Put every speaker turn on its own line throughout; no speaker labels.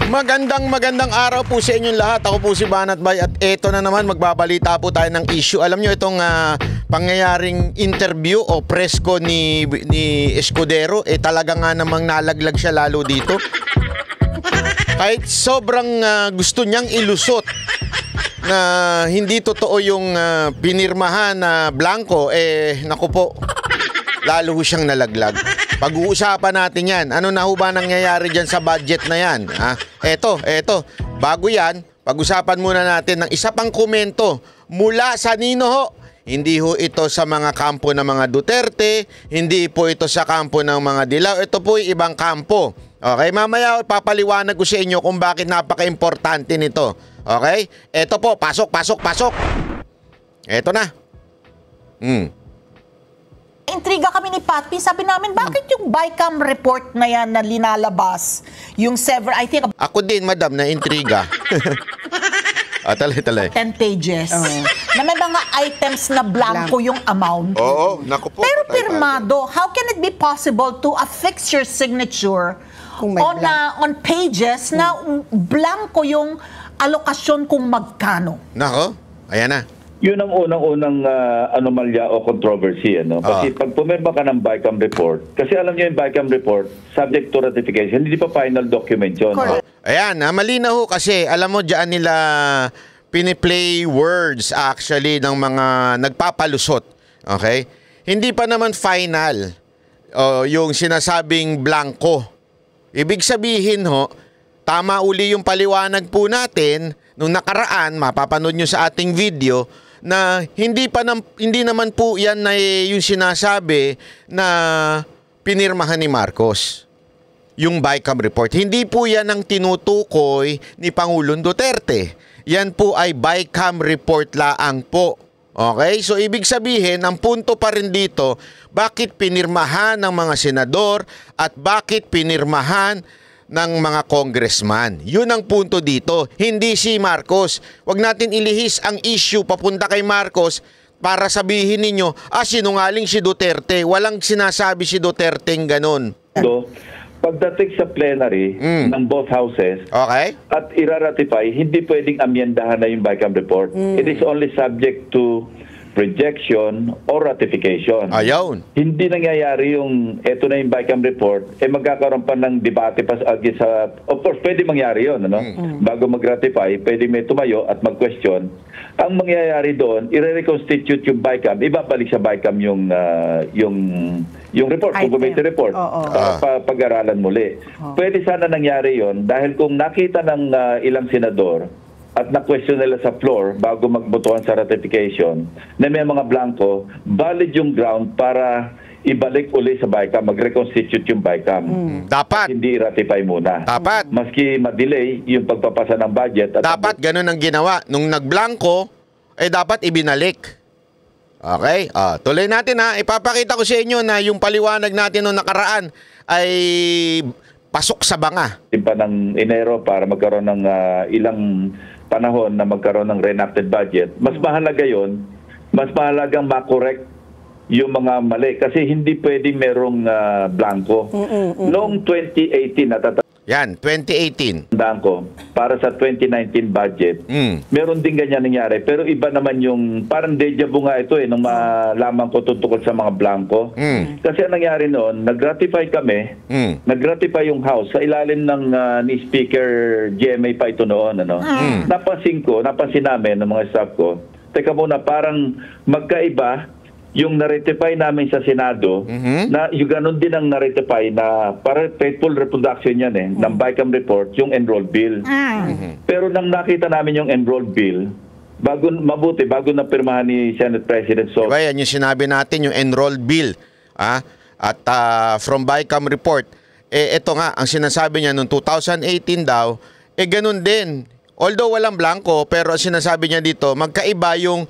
Magandang araw po sa inyong lahat. Ako po si Banat Bay at eto na naman magbabalita po tayo ng issue. Alam nyo itong pangyayaring interview o presko ni Escudero, talaga nga namang nalaglag siya lalo dito. Kahit sobrang gusto niyang ilusot na hindi totoo yung pinirmahan na blanco, naku po, lalo siyang nalaglag. Pag-uusapan natin yan. Ano na ho ba nangyayari dyan sa budget na yan? Eto. Bago yan, pag-usapan muna natin ng isa pang komento mula sa Nino ho. Hindi ho ito sa mga kampo ng mga Duterte, hindi po ito sa kampo ng mga Dilaw. Ito po yung ibang kampo. Okay, mamaya papaliwanag ko sa inyo kung bakit napaka-importante nito. Okay? Eto po, pasok. Eto na.
Intriga kami ni Patpi. Sabi namin, bakit yung BICAM report na yan na linalabas? Yung I think...
Ako din, madam, na intriga. Talay.
10 pages. Na may mga items na blanco yung amount.
Oo, naku po.
Pero pirmado, how can it be possible to affix your signature on pages na blanco yung alokasyon kung magkano?
Nako, ayan na.
Yun ang unang-unang anomalya o controversy. Kasi pag pumirma ka ng BICAM report, kasi alam niyo yung BICAM report, subject to ratification, hindi pa final document yun.
Ayan, malinaw ho kasi, alam mo, dyan nila piniplay words actually ng mga nagpapalusot. Okay? Hindi pa naman final yung sinasabing blanco. Ibig sabihin ho, tama uli yung paliwanag po natin nung nakaraan, mapapanood nyo sa ating video, na hindi naman po yan na yung sinasabi na pinirmahan ni Marcos. Yung BICAM report. Hindi po yan ang tinutukoy ni Pangulong Duterte. Yan po ay BICAM report laang po. Okay? So ibig sabihin, ang punto pa rin dito, bakit pinirmahan ng mga senador at bakit pinirmahan ng mga congressman. Yun ang punto dito. Hindi si Marcos. Huwag natin ilihis ang issue papunta kay Marcos para sabihin ninyo, sinungaling si Duterte. Walang sinasabi si Duterte ng ganun.
So, pagdating sa plenary ng both houses at iraratify, hindi pwedeng amyendahan na yung BICAM report. It is only subject to rejection or ratification.
Ayaw.
Hindi nangyayari yung eto na yung BICAM report, magkakaroon pa ng debate pa sa... Of course, pwede mangyari yun. Bago mag-ratify, pwede may tumayo at mag-question. Ang mangyayari doon, i-reconstitute yung BICAM, ibabalik sa BICAM yung report, kung committee report, pag-aralan muli. Pwede sana nangyari yon dahil kung nakita ng ilang senador at na-question nila sa floor bago magbotohan sa ratification na may mga blanco, valid yung ground para ibalik uli sa BICAM, mag-reconstitute yung BICAM.
Dapat.
Hindi i-ratify muna.
Dapat.
Maski ma-delay yung pagpapasa ng budget. At
dapat ganun ang ginawa. Nung nagblanko, dapat ibinalik. Okay? Tuloy natin ha. Ipapakita ko sa inyo na yung paliwanag natin nung nakaraan ay pasok sa banga.
Pa ng Enero para magkaroon ng ilang panahon na magkaroon ng reenacted budget, mas mahalaga yon, mas mahalagang makorek yung mga mali kasi hindi pwedeng merong blanco. Noong 2018,
yan, 2018.
Blanco, para sa 2019 budget, meron din ganyan nangyari. Pero iba naman yung, parang deja vu nga ito nung malaman ko tungkol sa mga blanco. Kasi ang nangyari noon, nag-ratify kami, nag-ratify yung House sa ilalim ng ni Speaker GMA pa ito noon. Napansin namin ng mga staff ko, teka muna, parang magkaiba yung na-ratify namin sa Senado, na yung ganun din ang na-ratify na para faithful reproduction yan ng BICAM report, yung enrolled bill. Pero nang nakita namin yung enrolled bill, bago na pirmahan ni Senate President Soto.
Diba yan yung sinabi natin, yung enrolled bill. At from BICAM report, ito nga, ang sinasabi niya noong 2018 daw, ganun din. Although walang blanco, pero ang sinasabi niya dito, magkaiba yung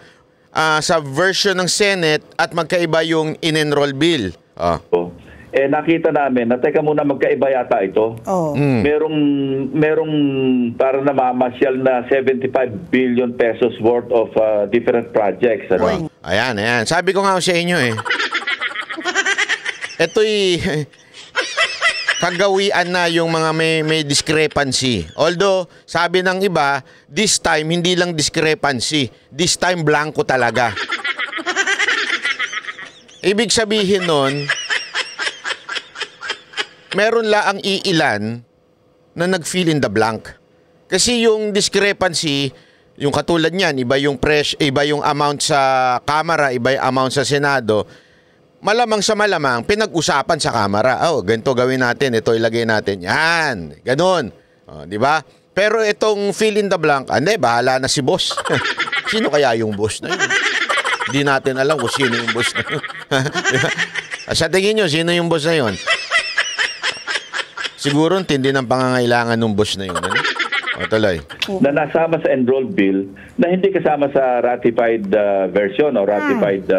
sa version ng Senate at magkaiba yung in-enroll bill.
Nakita namin na teka muna, magkaiba yata ito. Merong parang namamasyal na 75 billion pesos worth of different projects.
Ayan. Sabi ko nga sa inyo Ito'y kagawian na yung mga may discrepancy. Although, sabi ng iba, this time, hindi lang discrepancy. This time, blanco talaga. Ibig sabihin nun, meron laang iilan na nag-fill in the blank. Kasi yung discrepancy, yung katulad niyan, iba yung amount sa Kamara, iba yung amount sa Senado, malamang sa malamang, pinag-usapan sa Kamara. Oh, ganito gawin natin, ito ilagay natin. Yan, ganun. Oh, di ba? Pero itong fill in the blank, hindi, bahala na si boss. Sino kaya yung boss na yun? Hindi natin alam kung sino yung boss na yun. Sa tingin nyo, sino yung boss na yun? Siguro, tindi ng pangangailangan ng boss na yun. Ano? O, tuloy.
Na nasama sa enrolled bill na hindi kasama sa ratified version o ratified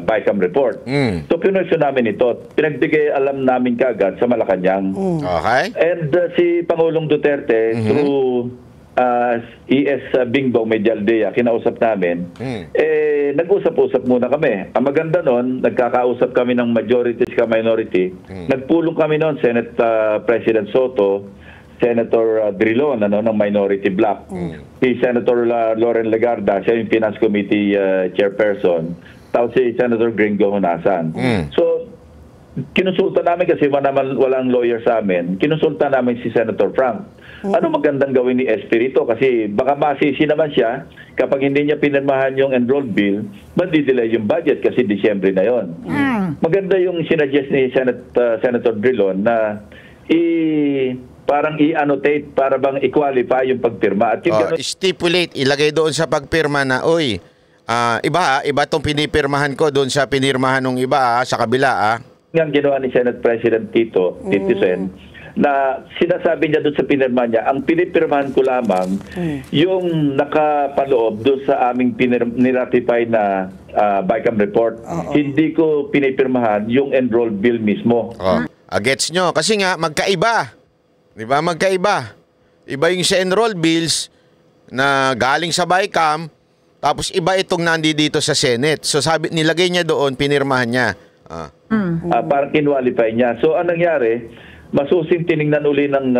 BICAM report. So, pinwestiyon namin ito. Pinagbigay alam namin kaagad sa Malacanang.
Okay.
And si Pangulong Duterte, through ES Bingbong Medialdea, kinausap namin, nag-usap-usap muna kami. Ang maganda nun, nagkakausap kami ng majority sa minority. Nagpulong kami nun, Senate President Soto, Senator Drilon ng minority bloc. Si Senator Loren Legarda, siya yung Finance Committee Chairperson. Tapos si Senator Gringo Honasan. So, kinusulta namin kasi walang lawyer sa amin. Kinusulta namin si Senator Frank. Ano magandang gawin ni Espirito? Kasi baka masisi naman siya kapag hindi niya pinirmahan yung enrolled bill, madidelay yung budget kasi Disyembre na yon. Maganda yung sinuggest ni Senator Drilon na parang i-annotate para bang i-qualify yung pagpirma. At yung
stipulate, ilagay doon sa pagpirma na, iba itong pinipirmahan ko doon sa pinirmahan ng iba sa kabila.
Ang ginawa ni Senate President Tito Sen, na sinasabi niya doon sa pinirma niya, ang pinipirmahan ko lamang yung nakapaloob doon sa aming niratify na BICAM report. Hindi ko pinipirmahan yung enrolled bill mismo.
Gets nyo? Kasi nga, magkaiba. Di ba? Magkaiba. Iba yung sa enrolled bills na galing sa BICAM, tapos iba itong nandito sa Senate. So sabi, nilagay niya doon, pinirmahan niya.
Parang kinwalify niya. So anong nangyari, masusing tiningnan uli ng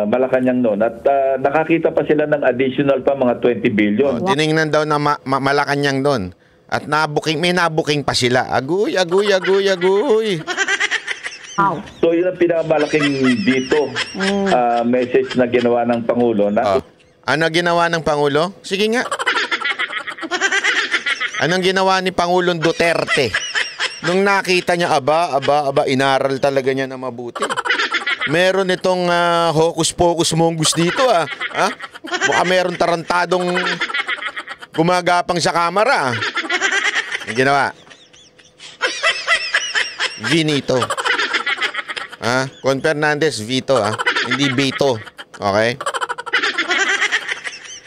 Malacanang noon at nakakita pa sila ng additional pa mga 20 billion.
Tiningnan daw na Malacanang doon. At may nabuking pa sila. Aguy.
So yun ang pinakamalaking dito message na ginawa ng Pangulo.
Ano ginawa ng Pangulo? Sige nga. Anong ginawa ni Pangulong Duterte? Nung nakita niya, inaral talaga niya na mabuti. Meron itong hocus-pocus mongus dito Mukha meron tarantadong gumagapang sa kamera. Ang ginawa? Vinito. Con Fernandez, Vito, hindi Beto. Okay?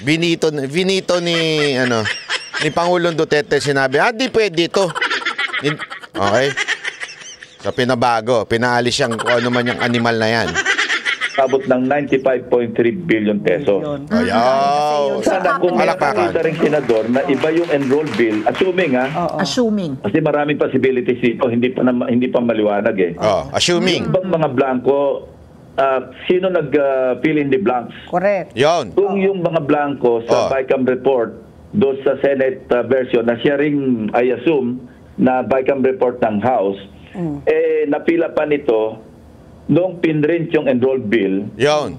Vinito ni Pangulong Duterte sinabi, di pwede ito. Okay? So pinabago, pinaalis siyang kung ano man yung animal na yan.
Abot ng 95.3 billion pesos.
Ayaw.
Sana kung makakita rin senador na iba yung enrolled bill, assuming
Assuming.
kasi maraming possibilities dito, hindi pa maliwanag
Assuming.
Yung bang mga blanco, sino nag-fill in the blanks?
Correct.
Yon.
Kung yung mga blanco sa BICAM report, doon sa Senate version, na siya rin, I assume, na BICAM report ng House, napila pa nito noong pinrint yung enrolled bill.
Yon.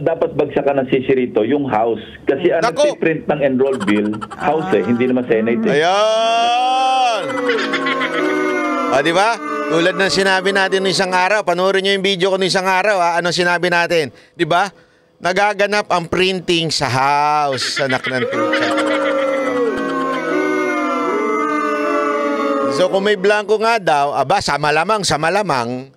Dapat bagsakan ng sisirito yung House. Kasi ang nagpiprint ng enrolled bill, House hindi naman Senate.
Ayan! Di ba? Tulad ng sinabi natin ng isang araw, panoorin nyo yung video ko ng isang araw, anong sinabi natin? Di ba? Nagaganap ang printing sa House. Anak ng tuta. So kung may blanco nga daw, sa malamang,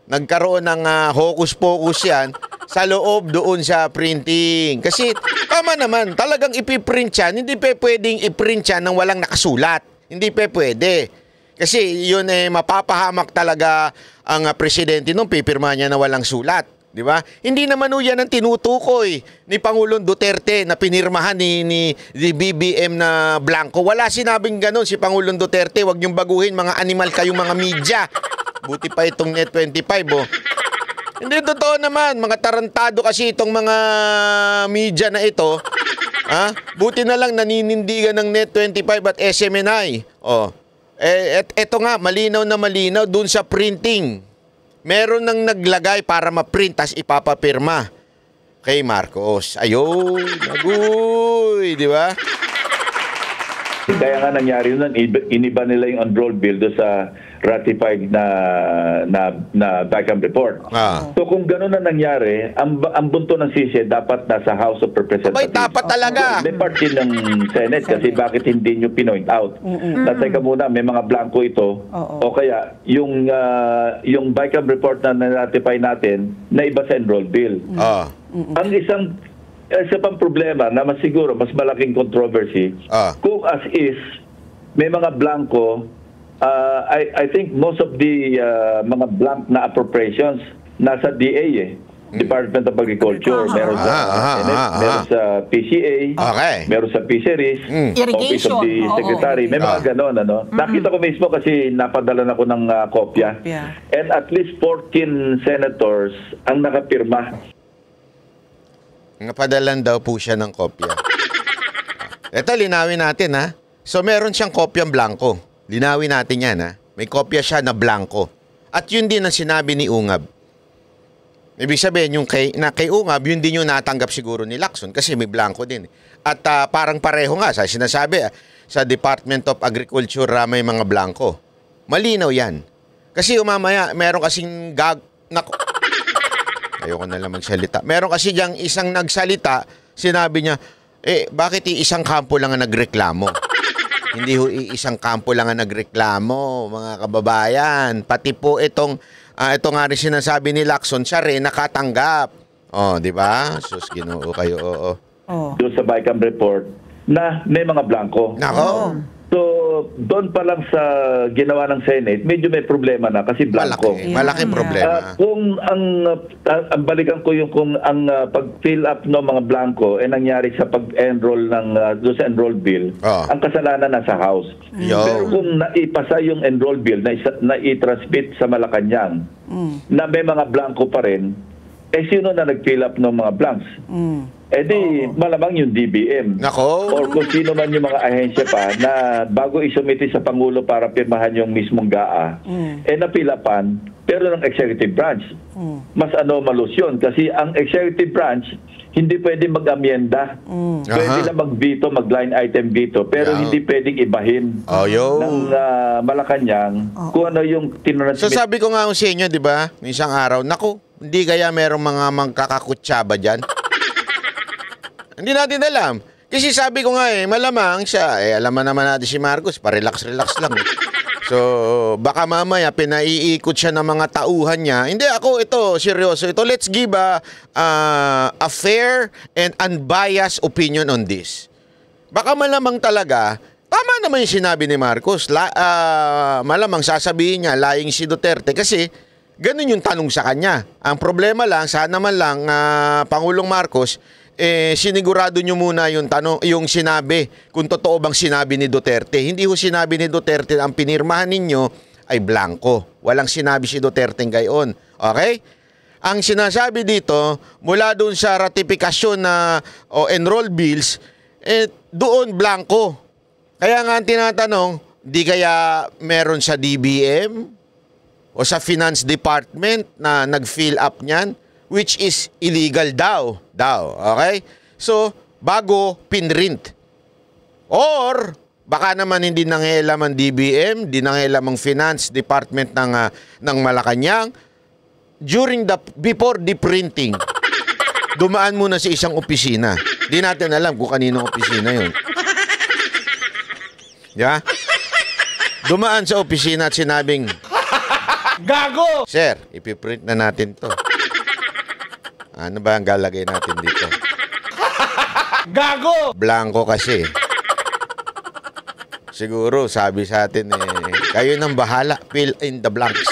nagkaroon ng hocus-pocus yan sa loob doon sa printing. Kasi tama naman, talagang ipiprint yan. Hindi pwedeng iprint yan nang walang nakasulat. Hindi pwede. Kasi yun mapapahamak talaga ang presidente nung pipirma niya na walang sulat. Di ba? Hindi naman yan ang tinutukoy ni Pangulong Duterte na pinirmahan ni BBM na blanco. Wala sinabing ganun si Pangulong Duterte. Huwag niyong baguhin, mga animal kayong mga media. Buti pa itong Net25, Hindi totoo naman. Mga tarantado kasi itong mga media na ito. Buti na lang naninindigan ng Net25 at SMNI. Eto nga, malinaw na malinaw dun sa printing. Meron nang naglagay para ma-print tas ipapapirma kay Marcos. Ayun, agoy, di ba?
Kaya nga nangyari nun, iniba nila yung unrolled bill doon sa ratified na BICAM report. So kung gano'n na nangyari, ang bunto ng sisi dapat nasa House of Representatives.
Abay, dapat talaga.
May part din ng Senate kasi bakit hindi nyo pinoint out. Teka muna, may mga blanco ito. O kaya, yung BICAM report na na-ratify natin, na iba sa enrolled bill. Ang isa pang problema na mas siguro, mas malaking controversy, kung as is, may mga blanco, I think most of the mga blank na appropriations nasa DA Department of Agriculture. Meron sa meron sa PCA, meron sa Fisheries, Office of the Secretary. May mga ganon, ano? Nakita ko mismo kasi napadala ako ng kopya. And at least 14 senators ang nakapirma.
Napadalan daw po siya ng kopya. Ito, linawin natin, ha? So, meron siyang kopyang blanco. Linawin natin yan, ha? May kopya siya na blanco. At yun din ang sinabi ni Ungab. Ibig sabihin, yung kay Ungab, yun din yung natanggap siguro ni Lacson kasi may blanco din. At parang pareho nga, sa sinasabi, sa Department of Agriculture, may mga blanco. Malinaw yan. Kasi umamaya, meron kasing ayoko na lang magsalita. Meron kasi diyang isang nagsalita, sinabi niya, bakit isang kampo lang ang nagreklamo? Hindi ho isang kampo lang ang nagreklamo, mga kababayan. Pati po ito nga rin sinasabi ni Lacson, siya rin nakatanggap. Di ba? Sus, Ginoo kayo,
Doon sa BICAM report na may mga blanco.
Nako.
So, doon pa lang sa ginawa ng Senate, medyo may problema na kasi blanco.
Malaking problema.
Kung ang balikan ko yung kung ang pag-fill up ng mga blanco nangyari sa pag-enroll ng doon sa enroll bill, ang kasalanan nasa House. Pero kung naipasa yung enroll bill na i-transmit sa Malacanang, na may mga blanco pa rin, sino na nag-fill up ng mga blanks? Di malamang yung DBM.
Nako.
Or kung sino man yung mga ahensya pa na bago isumiti sa Pangulo para pirmahan yung mismong GAA, napilapan, pero ng executive branch. Mas anomalous yun kasi ang executive branch hindi pwede mag-amyenda. Pwede na mag-veto, mag-line item veto, pero hindi pwedeng ibahin ng Malacanang kung ano yung tinransmit.
So sabi ko nga sa inyo, di ba, isang araw, naku, hindi kaya merong mga magkakakutsaba dyan? Hindi natin alam. Kasi sabi ko nga malamang siya, alam naman natin si Marcos, pa-relax-relax lang. So, baka mamaya pinaiikot siya ng mga tauhan niya. Hindi, seryoso. Let's give a fair and unbiased opinion on this. Baka malamang talaga, tama naman yung sinabi ni Marcos. Malamang sasabihin niya, lying si Duterte kasi ganun yung tanong sa kanya. Ang problema lang, sana man lang, Pangulong Marcos, sinigurado nyo muna yung tanong, yung sinabi, kung totoo bang sinabi ni Duterte. Hindi ho sinabi ni Duterte na ang pinirmahan ninyo ay blanco. Walang sinabi si Duterte gayon. Okay? Ang sinasabi dito, mula doon sa ratifikasyon na enroll bills, doon blanco. Kaya nga ang tinatanong, di kaya meron sa DBM o sa Finance Department na nag-fill up niyan? Which is illegal daw. Okay? So, bago pinrint. Or, baka naman hindi nanghialam ang DBM, hindi nanghialam ang Finance Department ng Malacanang. Before the printing, dumaan muna sa isang opisina. Di natin alam kung kaninong opisina yun. Yeah? Dumaan sa opisina at sinabing, Gago! Sir, ipiprint na natin to. Ano ba ang galagay natin dito? Gago! Blanco kasi. Siguro, sabi sa atin, kayo nang bahala, fill in the blanks.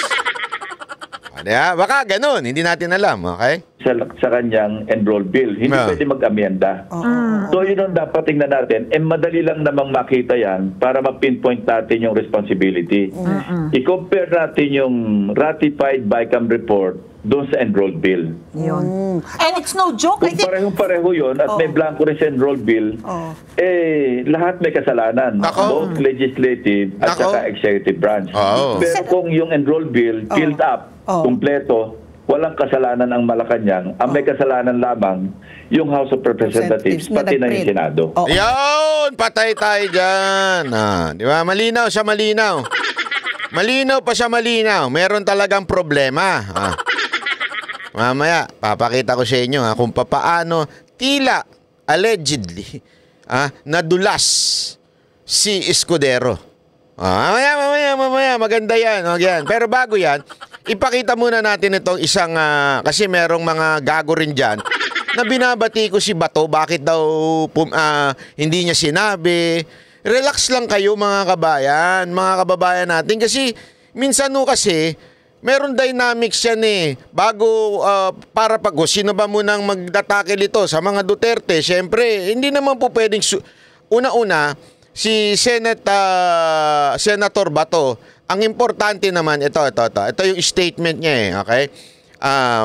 Baka ganun, hindi natin alam, okay?
Sa kanyang enroll bill, hindi pwede mag-amyenda. So yun ang dapat tingnan natin. Madali lang namang makita yan para ma-pinpoint natin yung responsibility. I-compare natin yung ratified BICAM report doon sa enrolled bill.
Yun. And it's no joke.
Kung parehong-pareho yun at may blanco rin sa enrolled bill, lahat may kasalanan. Both legislative at saka executive branch. Pero kung yung enrolled bill filled up, kumpleto, walang kasalanan ang Malacanang, ang may kasalanan lamang yung House of Representatives, pati na yung Senado.
Yun! Patay tayo dyan. Di ba? Malinaw siya, malinaw. Malinaw pa siya, malinaw. Meron talagang problema. Mamaya, papakita ko sa inyo kung papaano tila, allegedly, nadulas si Escudero. Mamaya, maganda yan. Pero bago yan, ipakita muna natin itong isang, kasi merong mga gago rin dyan, na binabati ko si Bato, bakit daw hindi niya sinabi. Relax lang kayo mga kababayan natin, kasi minsan kasi, meron dynamics yan bago para sino ba munang magdatakil ito sa mga Duterte, syempre, hindi naman po pwedeng, una-una, si Senator Bato, ang importante naman, ito yung statement niya okay?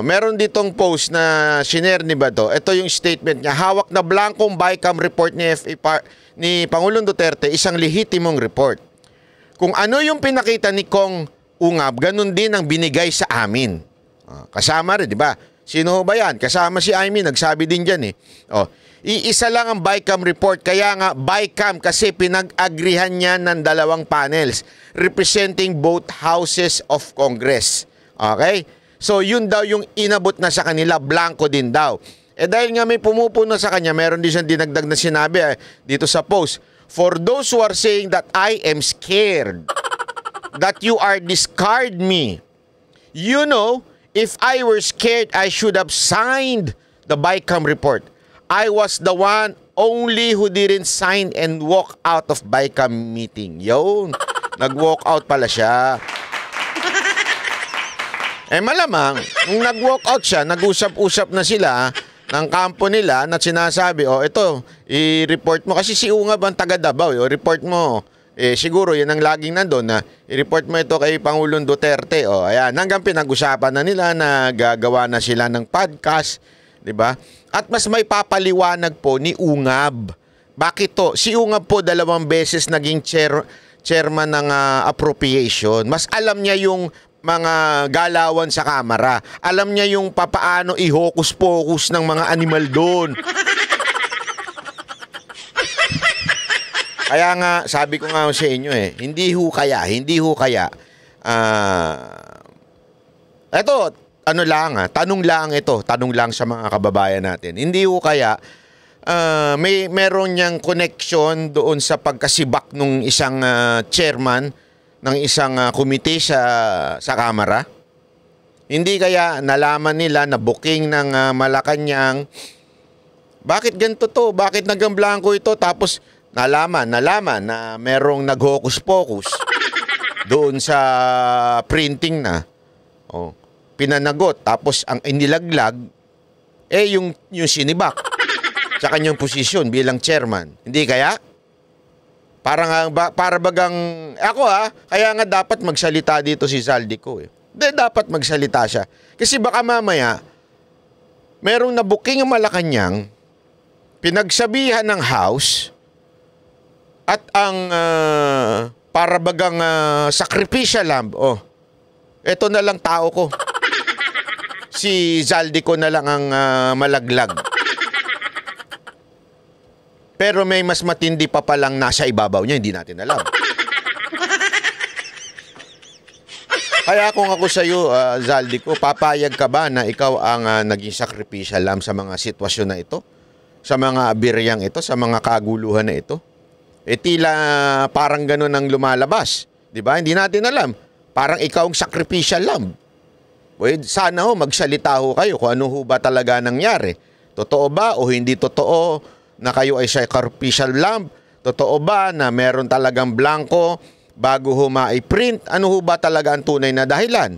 Meron ditong post na shinare ni Bato, ito yung statement niya, hawak na blankong BICAM report ni Pangulong Duterte, isang lehitimong report. Kung ano yung pinakita ni Kong Ungab, ganun din ang binigay sa amin. Kasama rin, di ba? Sino ba yan? Kasama si Amy, nagsabi din dyan iisa lang ang BICAM report, kaya nga BICAM kasi pinag-agrihan niya ng dalawang panels representing both houses of Congress. Okay? So yun daw yung inabot na sa kanila, blanco din daw. Dahil nga may pumupuno sa kanya, meron din siyang dinagdag na sinabi dito sa post, for those who are saying that I am scared, that you are discard me. You know, if I were scared, I should have signed the BICAM report. I was the one only who didn't sign and walk out of BICAM meeting. Yun, nag-walk out pala siya. Malamang, nung nag-walk out siya, nag-usap-usap na sila ng kampo nila na sinasabi, ito, i-report mo. Kasi si Ungab ang taga Davao, report mo. Siguro yun ang laging nandun na i-report mo ito kay Pangulong Duterte. Ayan, hanggang pinag-usapan na nila na gagawa na sila ng podcast, di ba? At mas may papaliwanag po ni Ungab. Bakit to? Si Ungab po 2 beses naging chairman ng appropriation. Mas alam niya yung mga galawan sa kamera. Alam niya yung papaano i-hocus-pocus ng mga animal doon. Kaya nga, sabi ko nga sa inyo hindi ho kaya. Eto, tanong lang sa mga kababayan natin. Hindi ho kaya, meron niyang connection doon sa pagkasibak nung isang chairman ng isang komite sa Kamara? Hindi kaya nalaman nila na booking ng Malacanang, bakit ganito to? Bakit nagang blanco ito? Tapos nalaman na merong nag-hocus-pocus doon sa printing na. Pinanagot. Tapos ang inilaglag, yung sinibak sa kanyang posisyon bilang chairman. Hindi kaya? Para bagang, kaya nga dapat magsalita dito si Zaldico dapat magsalita siya. Kasi baka mamaya, merong nabuking ang Malacanang, pinagsabihan ng House, at ang para bagang sacrificial lamb, eto na lang tao ko. Si Zaldico na lang ang malaglag. Pero may mas matindi pa palang nasa ibabaw niya, hindi natin alam. Kaya kung ako sa iyo, Zaldico, papayag ka ba na ikaw ang naging sacrificial lamb sa mga sitwasyon na ito? Sa mga abiryang ito, sa mga kaguluhan na ito? Tila parang ganun ang lumalabas. Di ba? Hindi natin alam. Parang ikaw ang sacrificial lamb. Sana magsalita kayo kung ano ba talaga nangyari. Totoo ba o hindi totoo na kayo ay sacrificial lamb? Totoo ba na meron talagang blanco bago ma-print? Ano ba talaga ang tunay na dahilan?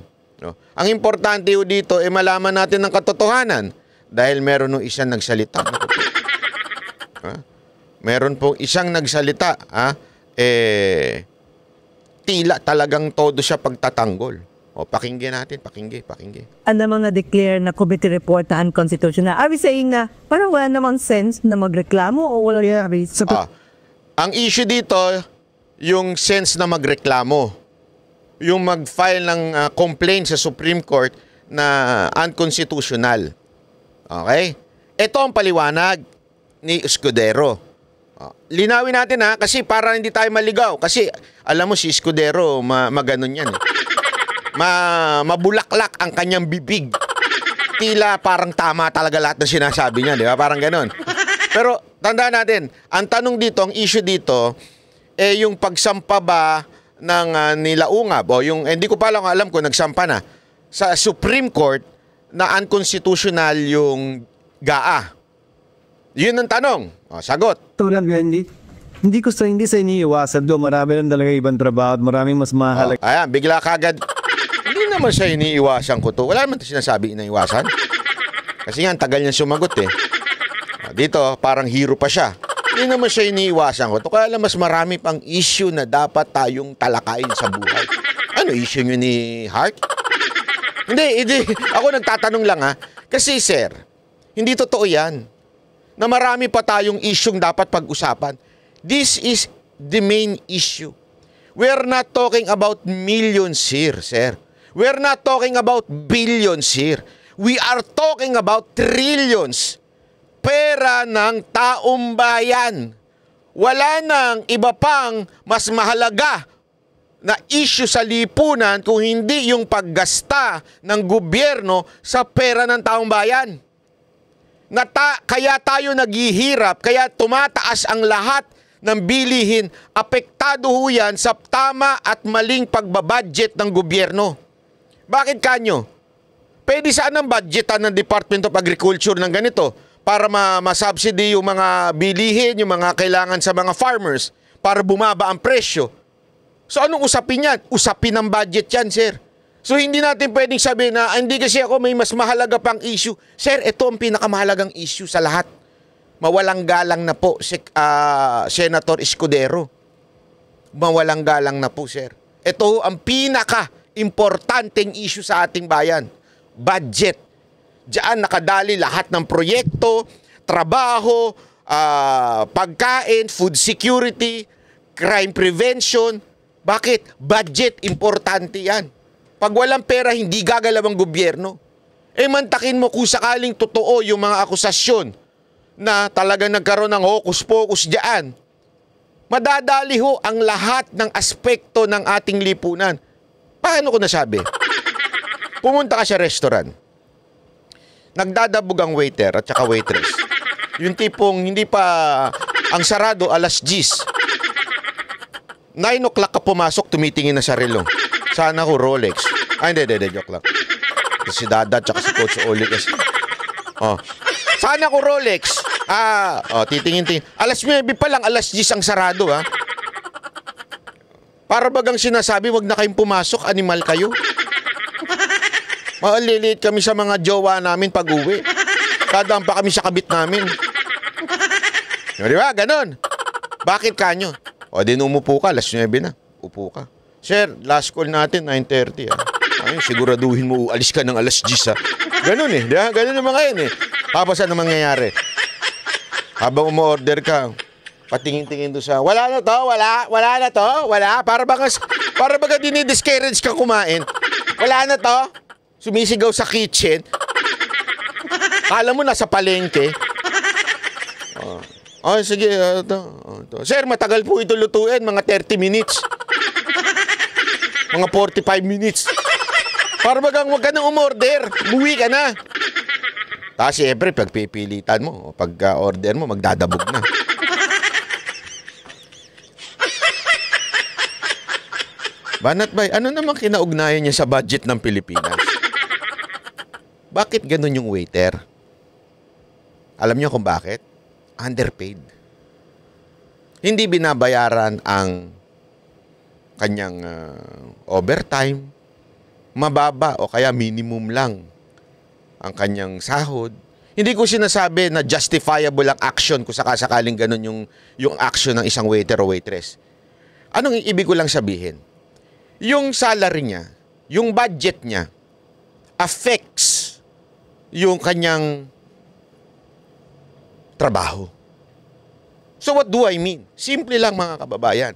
Ang importante dito ay malaman natin ang katotohanan dahil meron ng isang nagsalita. Meron pong isang nagsalita, tila talagang todo siya pagtatanggol. O, pakinggan natin, pakinggan.
Ang mga declare na committee report na unconstitutional. Are we saying na parang wala namang sense na magreklamo o wala yung
ang issue dito, yung sense na magreklamo. Yung mag-file ng complaint sa Supreme Court na unconstitutional. Okay? Ito ang paliwanag ni Escudero. Linawin natin kasi para hindi tayo maligaw. Kasi alam mo si Escudero, maganon yan. Mabulaklak ang kanyang bibig. Tila parang tama talaga lahat ng sinasabi niya, di ba? Parang ganon. Pero tandaan natin, ang tanong dito, ang issue dito, yung pagsampa ba ng nila Ungab, o yung, hindi ko pa lang alam kung nagsampa na, sa Supreme Court na unconstitutional yung GAA. Yun ang tanong. Sagot.
Tulad nga, hindi ko hindi sa iniiwasan doon. Marami lang talaga ibang trabaho at maraming mas mahalaga.
Ayan, bigla kagad. Hindi naman siya iniiwasan ko to. Wala naman sinasabi iniiwasan. Kasi nga, tagal niya sumagot eh. Dito, parang hero pa siya. Hindi naman siya iniiwasan ko to. Kaya lang mas marami pang issue na dapat tayong talakayin sa buhay. Ano issue nyo ni Hart? Hindi. Ako nagtatanong lang Kasi sir, hindi totoo yan. Na marami pa tayong isyung dapat pag-usapan. This is the main issue. We're not talking about millions here, sir. We're not talking about billions here. We are talking about trillions. Pera ng taong bayan. Wala nang iba pang mas mahalaga na issue sa lipunan kung hindi yung paggasta ng gobyerno sa pera ng taong bayan. Kaya tayo naghihirap, kaya tumataas ang lahat ng bilihin, apektado ho yan sa tama at maling pagbabudget ng gobyerno. Bakit kanyo? Pwede saan ang budgetan ng Department of Agriculture ng ganito para ma-subsidy yung mga bilihin, yung mga kailangan sa mga farmers para bumaba ang presyo. So anong usapin yan? Usapin ng budget yan, sir. So hindi natin pwedeng sabihin na hindi kasi ako may mas mahalaga pang issue. Sir, ito ang pinakamahalagang issue sa lahat. Mawalang galang na po si Senator Escudero. Mawalang galang na po, sir. Ito ang pinaka-importanting issue sa ating bayan. Budget. Diyan nakadali lahat ng proyekto, trabaho, pagkain, food security, crime prevention. Bakit? Budget, importante yan. Pag walang pera, hindi gagalaw ang gobyerno. Mantakin mo kung sakaling totoo yung mga akusasyon na talagang nagkaroon ng hokus-pokus diyan. Madadali ho ang lahat ng aspekto ng ating lipunan. Paano ko nasabi? Pumunta ka sa restaurant. Nagdadabog ang waiter at saka waitress. Yung tipong hindi pa ang sarado alas 10. 9 o'clock ka pumasok, tumitingin na sa relo. Sana ko Rolex. Hindi, joke lang. Si Dada at saka si Coach Oli kasi. Sana ko Rolex. Titingin-tingin. Alas 9 pa lang, alas 10 ang sarado, Para bagang sinasabi, wag na kayong pumasok, animal kayo. Maliliit kami sa mga jowa namin pag-uwi. Dadaan pa kami sa kabit namin. Di ba? Ganon. Bakit kanyo? Din umupo ka, alas 9 na. Upo ka. Sir, last call natin, 9:30 siguraduhin mo, alis ka ng alas 10 Ganon di ba? Ganon yung mga yan Tapos ano mangyayari? Habang umu-order ka, patingin-tingin doon sa, wala na to, wala na to, wala. Para baga dinidiscourage ka kumain. Wala na to. Sumisigaw sa kitchen. Kala mo nasa palengke. Sige. Sir, matagal po ito lutuin. Mga 30 minutes. Mga 45 minutes. Para bagang wag ka nang umorder. Buwi ka na. Tapos siyempre, pagpipilitan mo, pag-order mo, magdadabog na. Banat Bay, ano namang kinaugnayan niya sa budget ng Pilipinas? Bakit ganun yung waiter? Alam niyo kung bakit? Underpaid. Hindi binabayaran ang kanyang overtime. Mababa o kaya minimum lang ang kanyang sahod. Hindi ko sinasabi na justifiable ang action kung sakasakaling ganun yung action ng isang waiter o waitress. Anong ibig ko lang sabihin? Yung salary niya, yung budget niya affects yung kanyang trabaho. So what do I mean? Simple lang mga kababayan.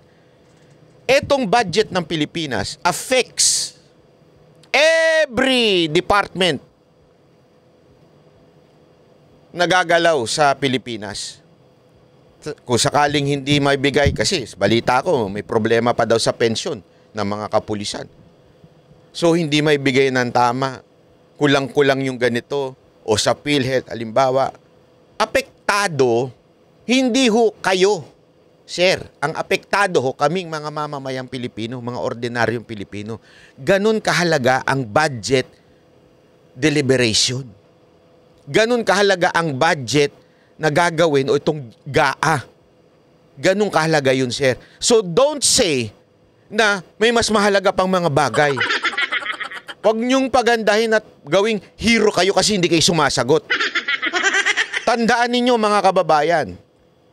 Etong budget ng Pilipinas affects every department na gagalaw sa Pilipinas. Kung sakaling hindi maibigay, kasi balita ko, may problema pa daw sa pensyon ng mga kapulisan. So hindi maibigay ng tama, kulang-kulang yung ganito, o sa PhilHealth, halimbawa, apektado, hindi ho kayo, sir. Ang apektado ho, kaming mga mamamayang Pilipino, mga ordinaryong Pilipino. Ganun kahalaga ang budget deliberation. Ganun kahalaga ang budget na gagawin o itong GAA. Ganun kahalaga yun, sir. So don't say na may mas mahalaga pang mga bagay. Huwag niyong pagandahin at gawing hero kayo kasi hindi kayo sumasagot. Tandaan ninyo mga kababayan.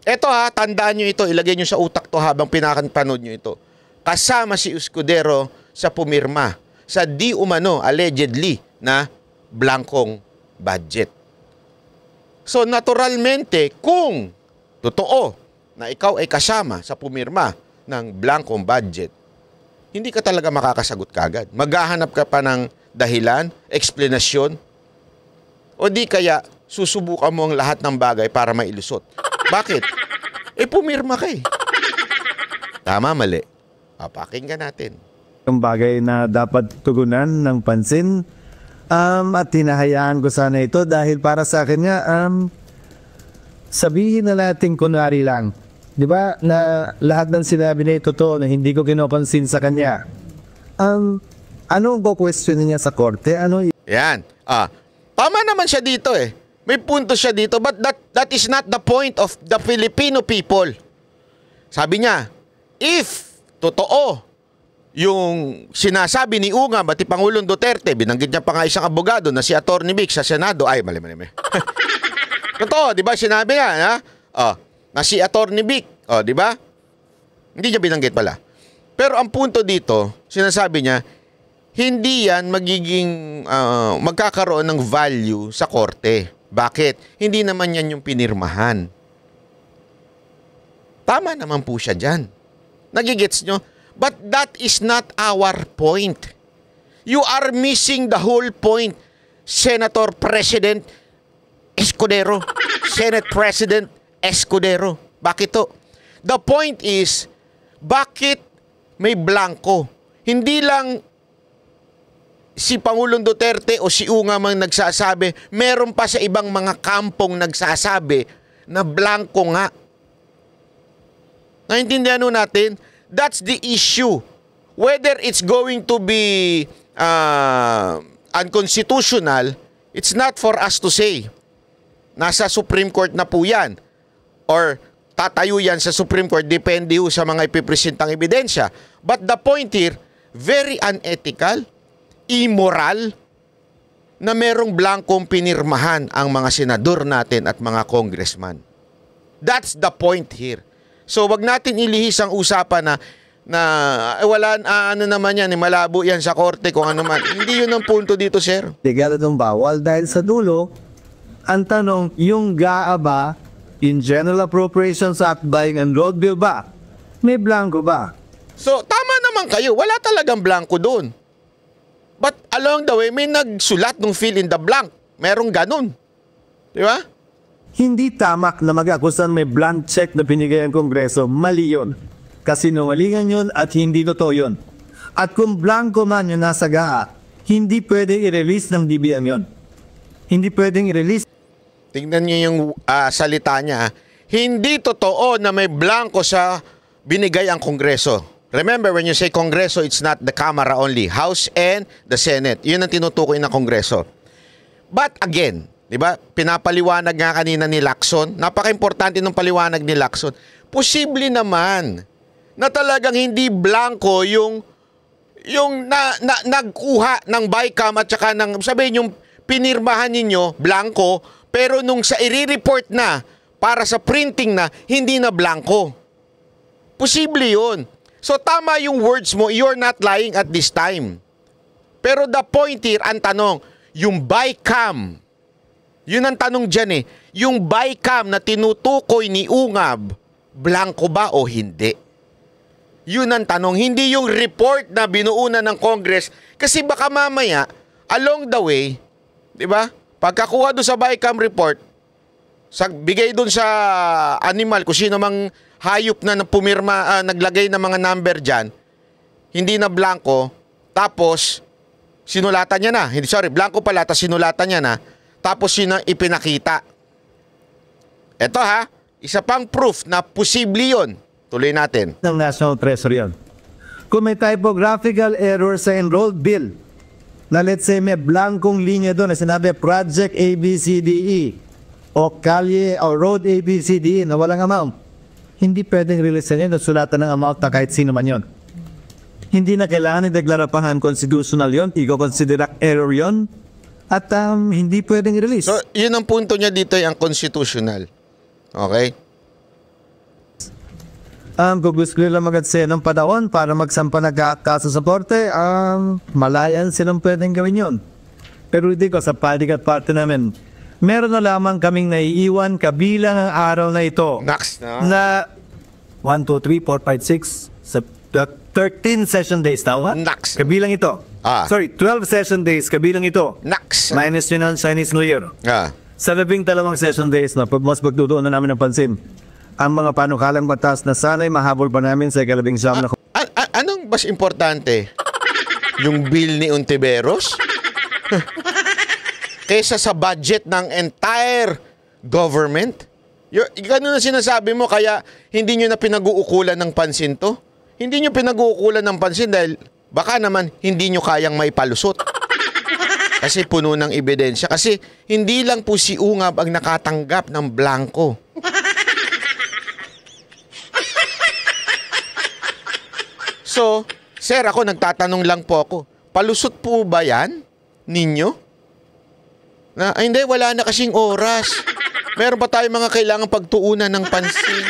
Eto ha, tandaan nyo ito. Ilagay nyo sa utak to habang pinapanood nyo ito. Kasama si Escudero sa pumirma sa di umano, allegedly, na blankong budget. So naturalmente, kung totoo na ikaw ay kasama sa pumirma ng blankong budget, hindi ka talaga makakasagot kagad. Maghahanap ka pa ng dahilan, eksplanasyon, o di kaya susubukan mo ang lahat ng bagay para mailusot. Bakit? Pumirma ka eh. Tama, mali. Papakinggan natin.
Yung bagay na dapat tugunan ng pansin at hinahayaan ko sana ito dahil para sa akin nga, sabihin na natin kunwari lang. Di ba, na lahat ng sinabi niya totoo na hindi ko kinopansin sa kanya. Anong question niya sa korte?
Yan. Tama naman siya dito eh. May punto siya dito, but that is not the point of the Filipino people. Sabi niya, if totoo yung sinasabi ni Unga, pati Pangulong Duterte, binanggit niya pa nga isang abogado na si Atty. Vic sa Senado, ay mali. Totoo, di ba? Sinabi niya, ha? Na si Atty. Vic, di ba? Hindi niya binanggit pala. Pero ang punto dito, sinasabi niya, hindi yan magiging magkakaroon ng value sa korte. Bakit? Hindi naman yan yung pinirmahan. Tama naman po siya dyan. Nagigets nyo? But that is not our point. You are missing the whole point, Senator President Escudero. Senate President Escudero. Bakit to? The point is, bakit may blanco? Hindi lang si Pangulong Duterte o si Unga mang nagsasabi, meron pa sa ibang mga kampong nagsasabi na blanco nga. Naintindihan natin? That's the issue. Whether it's going to be unconstitutional, it's not for us to say. Nasa Supreme Court na po yan. Or tatayo yan sa Supreme Court, depende sa mga ipipresentang ebidensya. But the point here, very unethical, immoral, na merong blankong pinirmahan ang mga senador natin at mga congressman. That's the point here. So wag natin ilihis ang usapan na wala naman yan, malabo yan sa korte kung ano man. Hindi yun ang punto dito, sir.
Legal itong bawal dahil sa dulo, ang tanong, yung GAA ba, in General Appropriations Act buying and road bill ba, may blanco ba?
So tama naman kayo, wala talagang blanco doon. But along the way, may nagsulat ng fill in the blank. Merong ganun. Di ba?
Hindi tamak na mag-akusan may blank check na pinigay ang Kongreso. Mali yun. Kasinungalingan yun at hindi totoo yun. At kung blanco man yung nasa GAA, hindi pwedeng i-release ng DBM yun. Hindi pwedeng i-release.
Tingnan niyo yung salita niya. Hindi totoo na may blanco sa binigay ang Kongreso. Remember, when you say Kongreso, it's not the Kamara only. House and the Senate. Yun ang tinutukoy ng Kongreso. But again, di ba, pinapaliwanag nga kanina ni Lacson, napaka-importante ng paliwanag ni Lacson, posible naman na talagang hindi blanco yung nagkuha ng BICAM at saka ng, sabihin yung pinirmahan ninyo, blanco, pero nung sa i-report na, para sa printing na, hindi na blanco. Posible yun. So tama yung words mo, you're not lying at this time. Pero the point here, ang tanong, yung BICAM, yun ang tanong dyan eh, yung BICAM na tinutukoy ni Ungab, blanco ba o hindi? Yun ang tanong, hindi yung report na binuuna ng Congress. Kasi baka mamaya, along the way, di ba? Pagkakuha doon sa BICAM report, bigay doon sa animal, kung sino mang hayop na pumirma, naglagay ng mga number dyan, hindi na blanco, tapos sinulatan niya na. Blanco pala, tapos sinulatan niya na, tapos ipinakita. Ito ha, isa pang proof na posible yun. Tuloy natin.
Ng National Treasury yun. Kung may typographical error sa enrolled bill, na let's say may blankong linya doon na sinabi Project ABCDE o Kalye o Road ABCDE na walang amount, hindi pwedeng release yun at sulatan ng amount na kahit sino man yun. Hindi na kailangan i-deklarapahan constitutional yun, i-consider error yun, at hindi pwedeng release.
So, yun ang punto niya dito, yung constitutional. Okay?
Kung gusto nila mag-adse ng panahon para magsampa ng kaso sa korte, malayan silang pwedeng gawin yun. Pero hindi ko, sa palikat parte namin, meron na lamang kaming naiiwan kabilang ang araw na ito.
Next
Na 1, 2, 3, 4, 5, 6, 13 session days, tama?
Next.
Kabilang ito. Sorry, 12 session days, kabilang ito.
Next.
Minus yun ang Chinese New Year. Sa 12 session days na mas magtutuon na namin ng pansin ang mga panukalang batas na sana'y mahabol pa namin sa ikalabing siyam na...
Anong mas importante? Yung bill ni Ontiveros? Kaysa sa budget ng entire government? Ganun na sinasabi mo, kaya hindi nyo na pinag-uukulan ng pansin to? Hindi nyo pinag-uukulan ng pansin dahil baka naman hindi nyo kayang maipalusot. Kasi puno ng ebidensya. Kasi hindi lang po si Ungab ang nakatanggap ng blanco. So, sir, ako nagtatanong lang po ako, palusot po ba yan ninyo? Hindi, wala na kasing oras. Meron pa tayong mga kailangang pagtuunan ng pansin.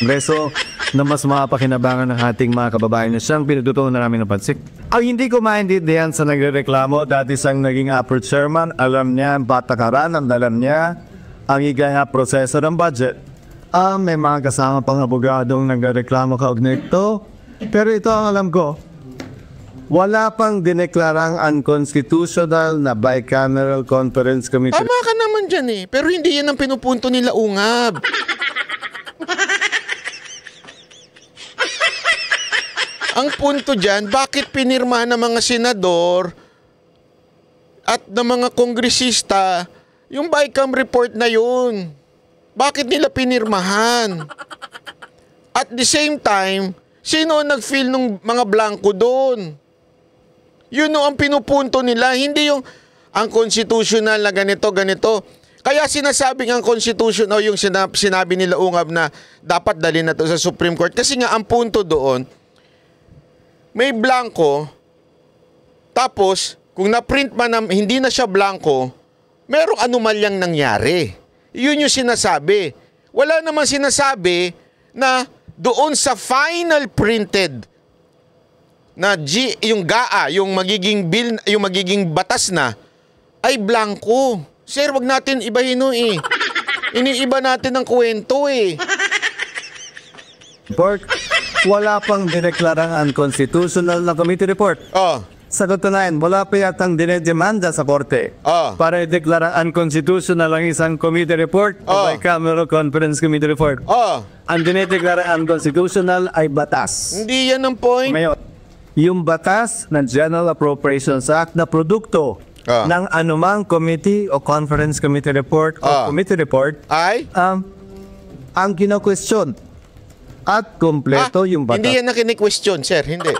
Reso na mas mapakinabangan ng ating mga kababayan na siyang pinututunan na namin ng pansin. Ang hindi ko maintindihan sa nagrereklamo, dati siyang naging upper chairman, alam niya ang patakaran, alam niya ang igaya proseso ng budget. May mga kasama pang abogadong nagreklamo kaugnay ito. Pero ito ang alam ko, wala pang dineklarang unconstitutional na bicameral conference committee.
Tama ka naman dyan eh. Pero hindi yan ang pinupunto nila, Ungab. Ang punto dyan, bakit pinirmahan ng mga senador at ng mga kongresista yung BICAM report na yun? Bakit nila pinirmahan? At the same time, sino ang nag-fill ng mga blanco doon? Yun ang pinupunto nila, hindi yung ang constitutional na ganito, ganito. Kaya sinasabing ang constitution o yung sinabi nila Ungab na dapat dalhin na to sa Supreme Court. Kasi nga ang punto doon, may blanco, tapos kung na-print man na hindi na siya blanco, merong anomalyang nangyari. Yun yung sinasabi. Wala naman sinasabi na doon sa final printed na yung GAA, yung magiging bill, yung magiging batas na, ay blanco. Sir, wag natin ibahin eh. Iniiba natin ang kwento eh.
Report, wala pang dineklarang unconstitutional na committee report. Sa katunayan, wala pa yatang dinedemanda sa korte para i-deklara unconstitutional ang isang committee report o bicameral conference committee report. Ang dinedeklara unconstitutional ay batas.
Hindi yan ang point.
Ngayon, yung batas ng General Appropriations Act na produkto ng anumang committee o conference committee report o committee report
ay
ang kina-question at kompleto yung batas.
Hindi yan na kini-question, sir. Hindi.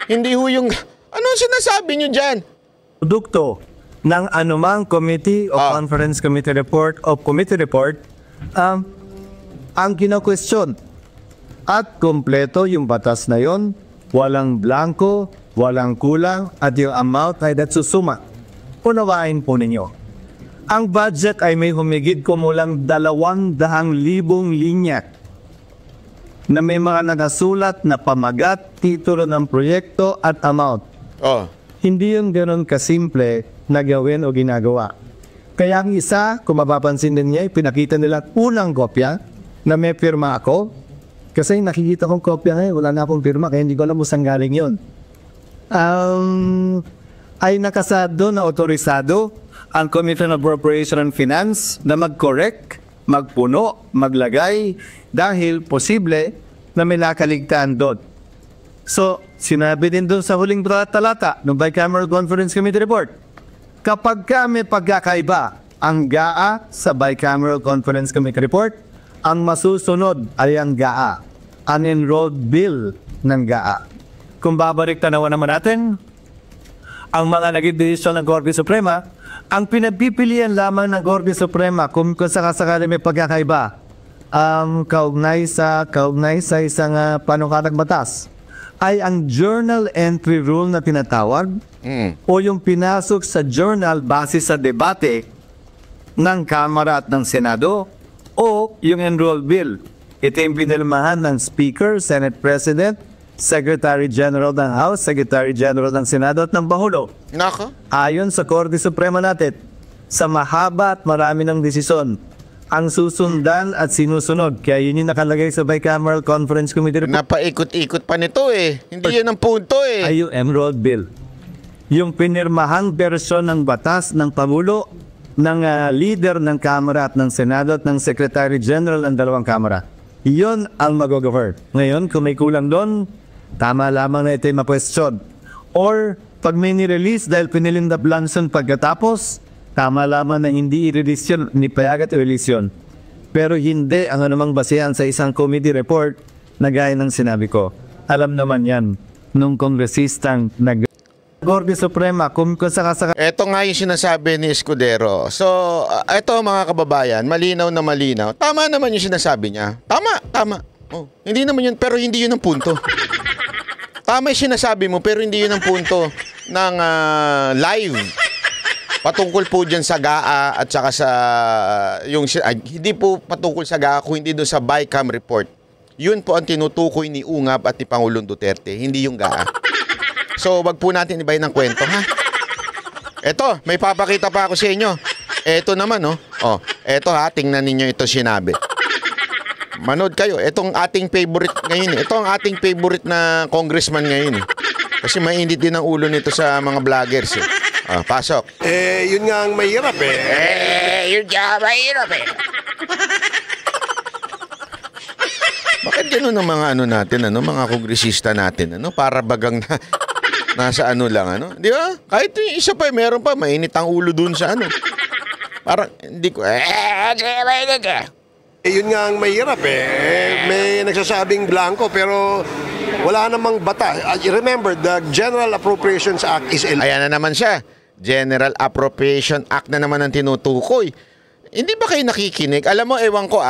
Hindi ho yung... Ano sinasabi nyo dyan?
Produkto ng anumang committee o conference committee report o committee report ang kina-question at kompleto yung batas na yon, walang blanco, walang kulang, at yung amount ay datsusuma. Unawain po ninyo. Ang budget ay may humigit kumulang 200,000 linya. na may mga nakasulat na pamagat, titulo ng proyekto at amount.
Oh.
Hindi yun ganoon kasimple na gawin o ginagawa. Kaya ang isa, kung mapapansin din niya, pinakita nila unang kopya na may pirma ako. Kasi nakikita kong kopya ngayon, wala na akong pirma, kaya hindi ko alam kung saan galing yun. Ay nakasado na otorisado ang Commission on Appropriation and Finance na mag-correct, magpuno, maglagay dahil posible na may nakaligtaan doon. So, sinabi din doon sa huling talata ng Bicameral Conference Committee Report, kapag may pagkakaiba ang GAA sa Bicameral Conference Committee Report, ang masusunod ay ang GAA, unenrolled bill ng GAA. Kung babalik tanawan naman natin, ang mga naging desisyon ng Korte Suprema, ang pinagpipilian lamang ng Korte Suprema kung sakasakali may pagkakaiba, kaugnay sa isang panukatang batas, ay ang journal entry rule na tinatawag o yung pinasok sa journal base sa debate ng Kamara at ng Senado o yung enrolled bill. Ito yung pinilmahan ng Speaker, Senate President, Secretary General ng House, Secretary General ng Senado at ng Pangulo.
Nako.
Ayon sa Korte Suprema natin, sa mahaba at marami ng desisyon, ang susundan at sinusunod. Kaya yun yung nakalagay sa Bicameral Conference Committee Report.
Napaikot-ikot pa nito eh. Hindi yan ang punto eh.
Ay yung enrolled bill. Yung pinirmahang bersyon ng batas ng Pangulo, ng leader ng Kamara at ng Senado at ng Secretary General ng dalawang Kamara. Iyon ang mag-govern. Ngayon, kung may kulang doon, tama lamang na ito'y mapwestiyon. Or, pag may nirelease dahil pinilinda Blanson pagkatapos, tama lamang na hindi i-release yun, ni payagat i-release yun. Pero hindi ang anumang basehan sa isang committee report na gaya ng sinabi ko. Alam naman yan, nung kongresistang Korte Suprema, kung sakasakali.
Ito nga yung sinasabi ni Escudero. So, ito mga kababayan, malinaw na malinaw. Tama naman yung sinasabi niya. Tama. Oh, hindi naman yun, pero hindi yun ang punto. Tama yung sinasabi mo, pero hindi yun ang punto ng live. Patungkol po dyan sa GAA at saka sa hindi po patungkol sa GAA kung hindi doon sa BICAM report. Yun po ang tinutukoy ni Ungab at ni Pangulong Duterte, hindi yung GAA. So, wag po natin ibahin ng kwento, ha? Eto, may papakita pa ako sa inyo. Eto naman, oh. Oh, eto ha, tingnan ninyo ito sinabi. Manood kayo. Etong ating favorite ngayon. Ito ang ating favorite na congressman ngayon. Kasi mainit din ang ulo nito sa mga vloggers. Oh, pasok.
Yun nga ang mahirap
Yun nga ang mahirap Bakit gano'n ang mga natin, mga kongresista natin, para bagang nasa lang, di ba? Kahit yung isa pa, meron pa, mainit ang ulo dun sa Parang, hindi ko,
yun nga ang mahirap may nagsasabing blanco pero wala namang bata. Remember, the General Appropriations Act is
Ayan na naman siya. General Appropriation Act na naman ang tinutukoy. Hindi ba kayo nakikinig? Alam mo, ewan ko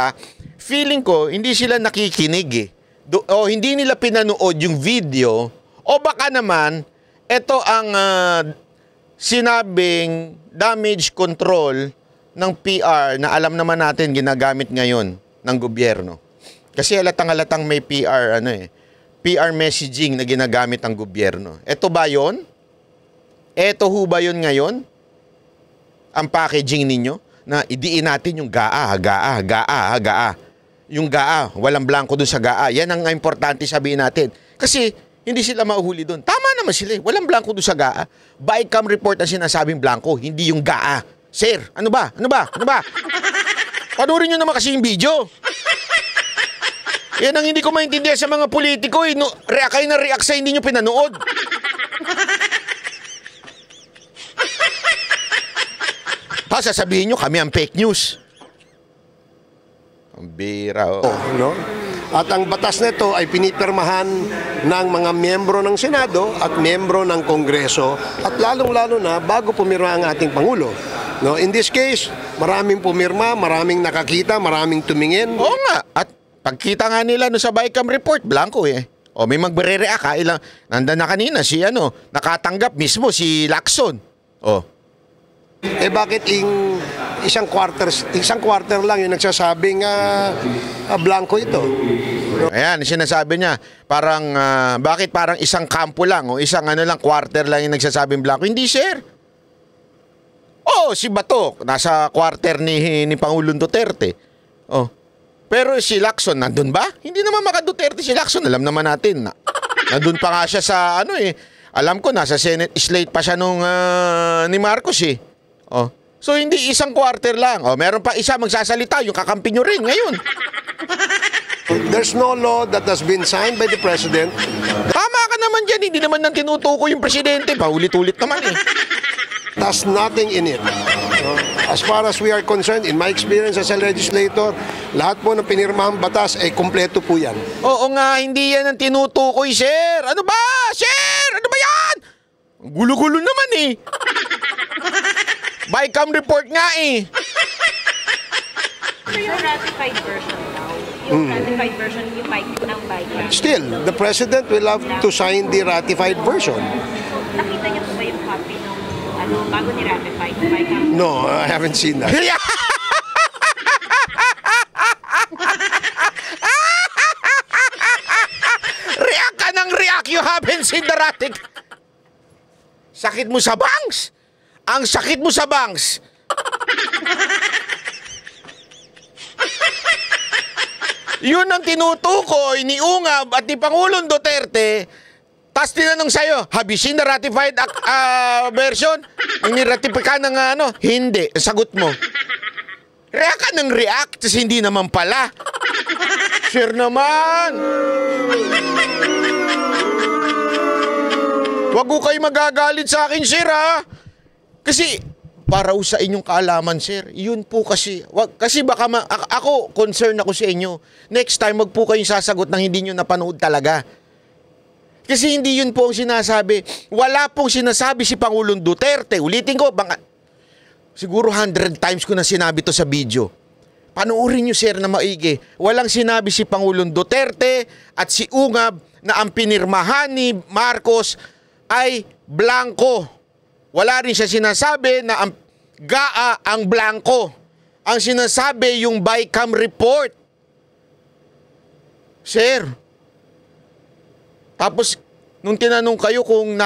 feeling ko, hindi sila nakikinig o hindi nila pinanood yung video o baka naman, ito ang sinabing damage control ng PR na alam naman natin ginagamit ngayon ng gobyerno. Kasi halatang may PR, PR messaging na ginagamit ng gobyerno. Ito ba yon? Ito ho ba yun ngayon? Ang packaging ninyo? Na idiin natin yung GAA. Yung GAA, walang blanco doon sa GAA. Yan ang importante sabihin natin. Kasi hindi sila mauhuli doon. Tama naman sila. Walang blanco doon sa GAA. BICAM report na sinasabing blanco, hindi yung GAA. Sir, ano ba? Panurin nyo naman kasi yung video. Yan ang hindi ko maintindihan sa mga politiko. Kayo na react sa hindi nyo pinanood. Pa, sasabihin nyo, kami ang fake news. Ang bira,
no? At ang batas nito ay pinipirmahan ng mga miyembro ng Senado at miyembro ng Kongreso at lalong-lalo na bago pumirma ang ating Pangulo. No, in this case, maraming pumirma, maraming nakakita, maraming tumingin.
Oo nga. At pagkita nga nila sa BICAM report, blanco O may magre-react Nandan na kanina si nakatanggap mismo si Lacson.
Bakit isang quarter lang yung nagsasabing blanco ito?
Ayan, sinasabi niya, parang, bakit parang isang kampo lang o isang quarter lang yung nagsasabing blanco? Hindi, sir. Oh, si Bato, nasa quarter ni Pangulong Duterte. Oh. Pero si Lacson, nandun ba? Hindi naman maka-Duterte si Lacson. Alam naman natin na nandun pa nga siya sa alam ko, nasa Senate slate pa siya nung ni Marcos eh. Oh. So hindi isang quarter lang. Oh, meron pa isa magsasalita, yung kakampi nyo rin ngayon.
There's no law that has been signed by the President.
Tama ka naman dyan, hindi naman nang tinutukoy yung presidente. Paulit-ulit naman eh.
There's nothing in it. As far as we are concerned, in my experience as a legislator, lahat po ng pinirmahang batas ay kumpleto po yan.
Oo nga, hindi yan ang tinutukoy, sir. Ano ba? Sir, ano ba yan? Gulo-gulo naman eh. Bycam report nga eh.
So yung ratified version now, yung ratified version yung ng Bycam.
Still, the President will have to sign the ratified version.
Nakita niyo po ba yung copy ng bago ni-ratify ng Bycam?
No, I haven't seen that.
React ka ng react, you haven't seen the ratic. Sakit mo sa bangs. Ang sakit mo sa bangs. Yun ang tinutukoy ni Ungab at ni Pangulong Duterte. Tas tinanong sa'yo, have you seen the ratified version? Yung niratify ka ng Hindi. Sagot mo. React ka ng react, tas hindi naman pala. Sure naman. Wag ko kayo magagalit sa akin, sir, ha? Kasi, para sa inyong kaalaman, sir, yun po kasi, kasi baka ako, concern ako sa inyo. Next time, wag po kayong sasagot ng hindi nyo napanood talaga. Kasi hindi yun po ang sinasabi. Wala pong sinasabi si Pangulong Duterte. Ulitin ko, siguro 100 times ko na sinabi to sa video. Panoorin nyo, sir, na maigi. Walang sinabi si Pangulong Duterte at si Ungab na ang pinirmahan ni Marcos ay blanco. Wala rin siya sinasabi na ang GAA ang blanco. Ang sinasabi yung Bycam report. Sir. Tapos, nung tinanong kayo kung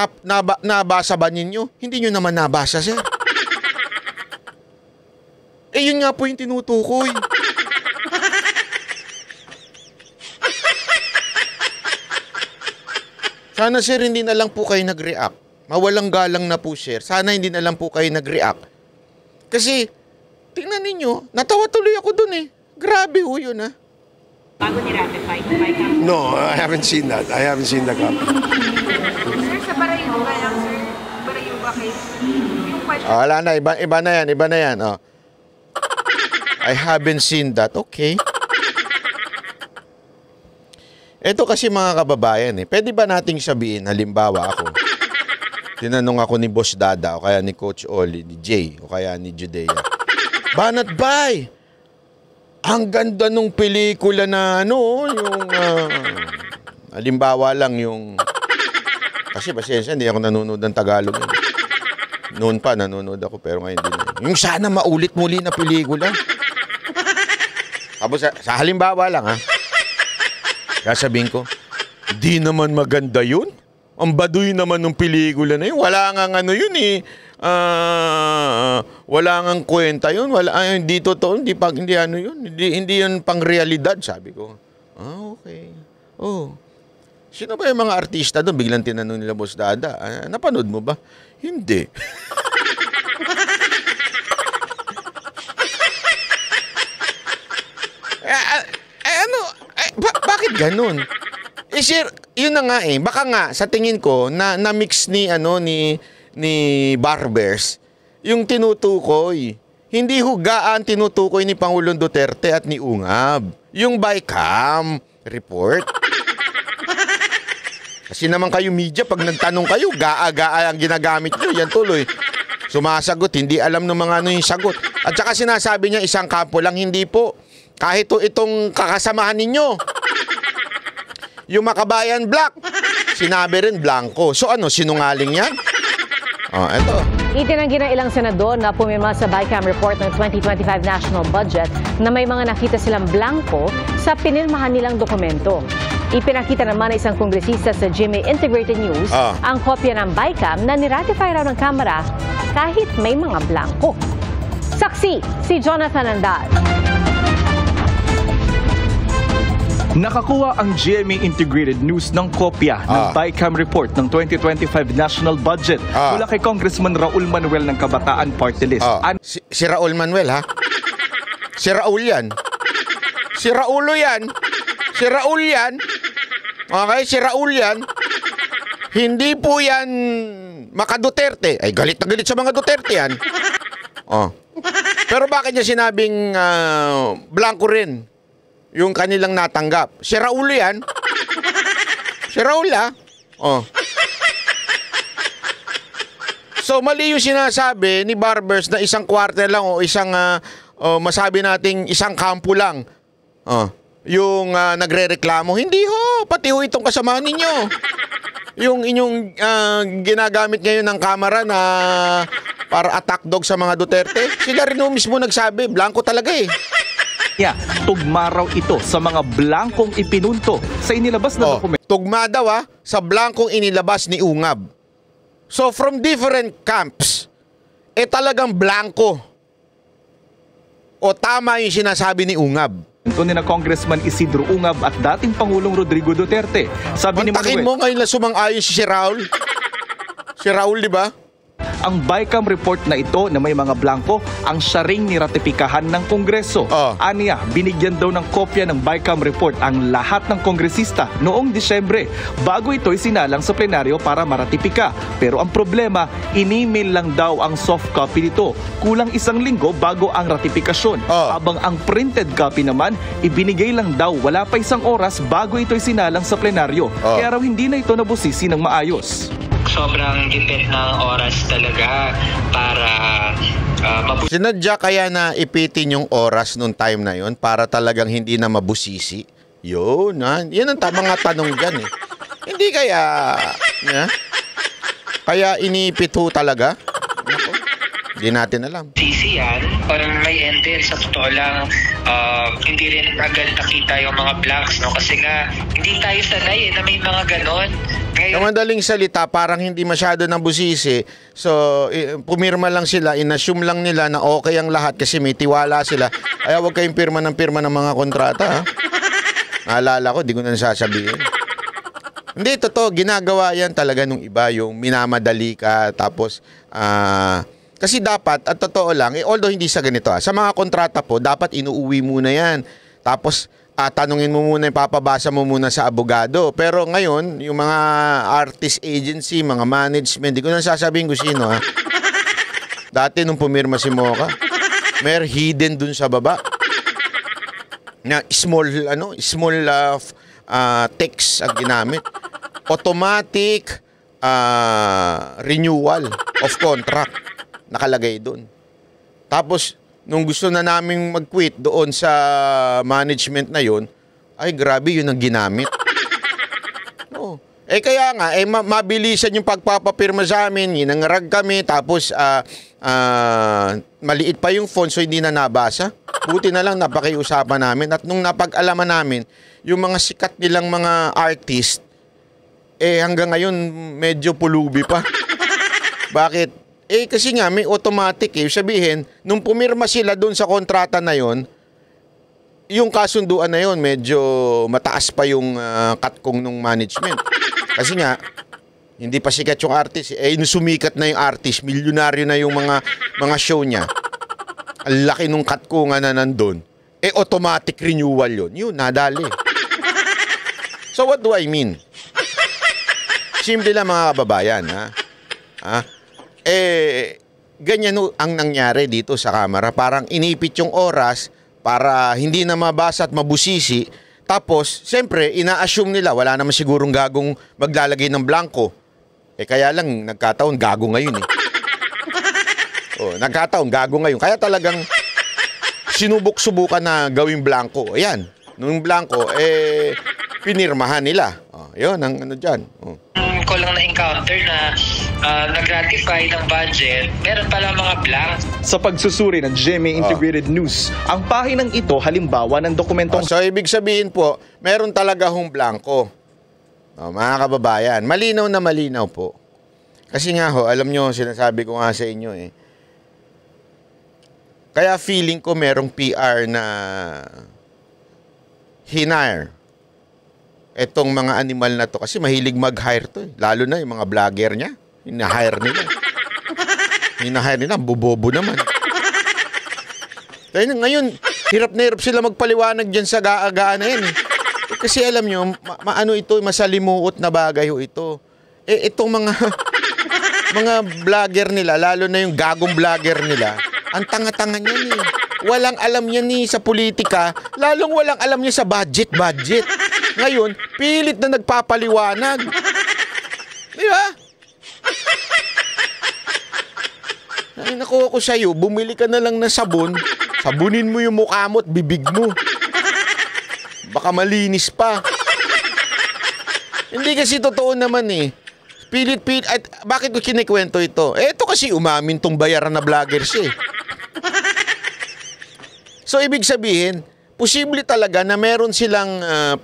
nabasa ba ninyo, hindi nyo naman nabasa, sir. Yun nga po yung tinutukoy. Sana, sir, hindi na lang po kayo nag-react. Mawalang galang na po, sir. Sana hindi na lang po kayo nag-react. Kasi, tingnan ninyo, natawa tuloy ako dun eh. Grabe ho yun, ha?
Bago ni-ratify ng Bycam?
No, I haven't seen that. I haven't seen the copy.
Sir, sa Barayuga lang, sir. Barayuga case. Yung question...
Wala na, iba na yan. Oh. I haven't seen that. Okay. Ito kasi mga kababayan eh. Pwede ba nating sabihin, halimbawa ako, tinanong ako ni Boss Dada o kaya ni Coach Oli, ni Jay o kaya ni Judea. Banat bay! Ang ganda nung pelikula na yung halimbawa lang yung kasi pasensya, hindi ako nanonood ng Tagalog. Noon pa nanonood ako pero ngayon din. Yung sana maulit muli na pelikula. Tapos sa halimbawa lang ha. Sasabihin ko, di naman maganda yun. Ang baduy naman ng pelikula na yun. Wala nga yun eh. Wala nga kwenta yun. Hindi totoo. Hindi yun. Hindi yun pang realidad, sabi ko. Okay. Oh. Sino ba yung mga artista doon? Biglang tinanong nila Boss Dada. Napanood mo ba? Hindi. Bakit ganun? Sir, yun na nga eh. Baka nga sa tingin ko na mix ni Barbers yung tinutukoy. Hindi hugaan tinutukoy ni Pangulong Duterte at ni Ungab. Yung Bycam report. Kasi naman kayo media, pag nagtanong kayo, gaa ang ginagamit nyo. Yan tuloy. Sumasagot, hindi alam ng mga yung sagot. At saka sinasabi niya isang kampo lang, hindi po. Kahit itong kakasamahan ninyo. Yung Makabayan Black, sinabi rin blanco. So sinungaling yan? Eto.
Itinanggi ng ilang senador na pumirma sa BICAM report ng 2025 national budget na may mga nakita silang blanco sa pinirmahan nilang dokumento. Ipinakita naman ng isang kongresista sa GMA Integrated News ang kopya ng BICAM na niratify raw ng Kamara kahit may mga blanco. Saksi, si Jonathan Andal.
Nakakuha ang GMA Integrated News ng kopya ng BICAM report ng 2025 national budget mula kay Congressman Raul Manuel ng Kabataan Party List.
Si Raul Manuel, ha? Si Raul yan. Si Raulo yan. Si Raul yan. Okay, si Raul yan. Hindi po yan Maka Duterte. Ay, galit na galit sa mga Duterte yan. Pero bakit niya sinabing blanco rin yung kanilang natanggap? Si Raul yan. Si Raul, ha? So, mali yung sinasabi ni Barbers na isang quarter lang o isang, masabi nating isang kampo lang. Yung nagre-reklamo. Hindi ho, pati ho itong kasama ninyo. Yung inyong ginagamit ngayon ng Kamara na para attack dog sa mga Duterte. Sila rin ho mismo nagsabi, blanco talaga eh.
Tugma raw ito sa mga blankong ipinunto sa inilabas na dokumento.
Tugma daw sa blankong inilabas ni Ungab. So from different camps, talagang blanco. O tama yung sinasabi ni Ungab.
Ito ni na Congressman Isidro Ungab at dating Pangulong Rodrigo Duterte. Sabi ni Manuel,
mo ngayon na sumang-ayon si Raul. Si Raul, di ba?
Ang BICAM report na ito na may mga blanco ang siya ring niratipikahan ng Kongreso. Aniya, binigyan daw ng kopya ng BICAM report ang lahat ng kongresista noong Disyembre bago ito'y sinalang sa plenaryo para maratipika. Pero ang problema, in-email lang daw ang soft copy nito. Kulang isang linggo bago ang ratifikasyon. Habang ang printed copy naman, ibinigay lang daw wala pa isang oras bago ito'y sinalang sa plenaryo. Kaya raw hindi na ito nabusisi ng maayos.
Sobrang depend ng oras talaga para
sinadya kaya na ipitin yung oras nung time na yon para talagang hindi na mabusisi. Yun, yan ang mga tanong dyan eh. Hindi kaya, kaya inipit ho talaga? Hindi natin alam.
Sisi yan, parang may enter sa totoo lang, hindi rin agad nakita yung mga blanks, no? Kasi nga, hindi tayo sanay na may mga ganon.
Sa madaling salita, parang hindi masyado nabusisi. So, pumirma lang sila, inassume lang nila na okay ang lahat kasi may tiwala sila. Kaya huwag kayong pirma ng mga kontrata, ha? Naalala ko, di ko na sasabihin. Hindi, totoo, ginagawa yan talaga nung iba, yung minamadali ka, tapos, kasi dapat, at totoo lang, although hindi sa ganito, sa mga kontrata po, dapat inuuwi muna yan. Tapos, tanungin mo muna, papabasa mo muna sa abogado. Pero ngayon, yung mga artist agency, mga management, di ko na sasabihin kung sino, ha? Dati nung pumirma si Mocha, may hidden dun sa baba. Na small text ang ginamit. Automatic renewal of contract. Nakalagay dun. Tapos, nung gusto na naming mag-quit doon sa management na yon, ay grabe yun ang ginamit. Kaya nga, mabilisan yung pagpapapirma sa amin, inangarag kami, tapos maliit pa yung font so hindi na nabasa. Buti na lang napakiusapan namin at nung napag-alaman namin, yung mga sikat nilang mga artist, hanggang ngayon medyo pulubi pa. Bakit? Kasi nga may automatic sabihin, nung pumirma sila doon sa kontrata na yon, yung kasunduan na yon medyo mataas pa yung katkong nung management. Kasi nga, hindi pa sikat yung artist. Sumikat na yung artist, milyonaryo na yung mga show niya. Ang laki nung katkungan na nandun. Automatic renewal yon. Yun, nadali. So what do I mean? Simple lang mga kababayan, ha? Ganyan ang nangyari dito sa Kamara. Parang inipit yung oras para hindi na mabasa at mabusisi. Tapos, siyempre, ina-assume nila, wala naman sigurong gagong maglalagay ng blanco. Kaya lang, nagkataon, gago ngayon eh. Nagkataon, gago ngayon. Kaya talagang sinubok-subukan na gawing blanco. Ayan, nung blanco, pinirmahan nila. Yun, ang ano dyan.
ko lang na-encounter na nag-ratify ng budget, meron pala mga blank.
Sa pagsusuri ng GMA Integrated News, ang pahinang ito halimbawa ng dokumentong...
So, ibig sabihin po, meron talaga hong blanco. Mga kababayan, malinaw na malinaw po. Kasi nga ho, alam nyo, sinasabi ko nga sa inyo kaya feeling ko merong PR na hinire etong mga animal na to. Kasi mahilig mag-hire to. Lalo na yung mga vlogger niya. Hina-hire nila. Bubobo naman. Kaya ngayon, hirap na hirap sila magpaliwanag dyan sa gaa-gaa na yan. Kasi alam nyo, masalimuot na bagay ho ito. Itong mga vlogger nila, lalo na yung gagong vlogger nila, ang tanga-tanga niyan Walang alam niya sa politika, lalong walang alam niya sa budget. Ngayon, pilit na nagpapaliwanag. Di ba? Ay, nakuha ko sa'yo, bumili ka na lang ng sabon, sabunin mo yung mukha mo at bibig mo. Baka malinis pa. Hindi kasi totoo naman Pilit. At bakit ko kinikwento ito? Ito kasi umamin tong bayaran na vloggers So, ibig sabihin, posible talaga na meron silang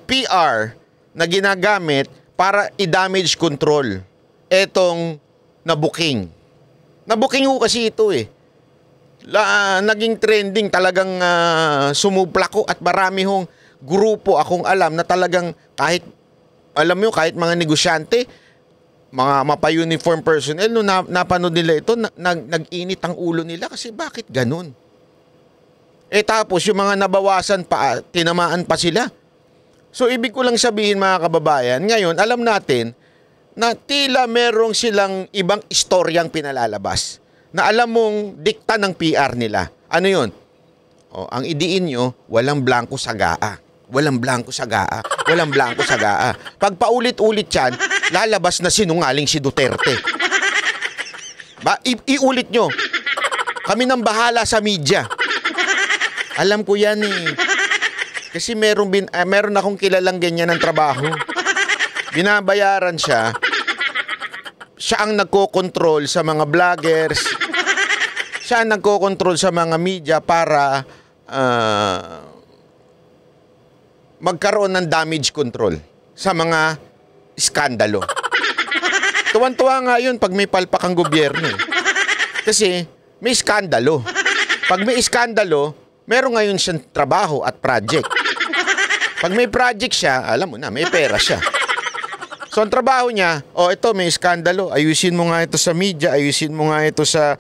PR na ginagamit para i-damage control etong na-booking. Na-booking ko kasi ito naging trending, talagang sumupla ko at marami hong grupo akong alam na talagang kahit mga negosyante, mga mapa-uniform personnel, nung napanood nila ito, nag-init ang ulo nila kasi bakit ganun? Tapos yung mga nabawasan pa, tinamaan pa sila. So ibig ko lang sabihin mga kababayan, ngayon alam natin na tila merong silang ibang istoryang pinalalabas na alam mong dikta ng PR nila. Ano yun? Ang idiin nyo, walang blanco sa gaa. Walang blanco sa gaa. Walang blanco sa gaa. Pag paulit-ulit yan, lalabas na sinungaling si Duterte. Iulit nyo. Kami nang bahala sa media. Alam ko yan Kasi meron akong kilalang ganyan ng trabaho. Binabayaran siya. Siya ang nagko-control sa mga vloggers. Siya ang nagko-control sa mga media para magkaroon ng damage control sa mga iskandalo. Tuwan-tuwa nga yun pag may palpak ang gobyerno. Kasi may iskandalo. Pag may iskandalo, meron ngayon siyang trabaho at project. Pag may project siya, alam mo na, may pera siya. So, ang trabaho niya, ito, may iskandalo. Ayusin mo nga ito sa media. Ayusin mo nga ito sa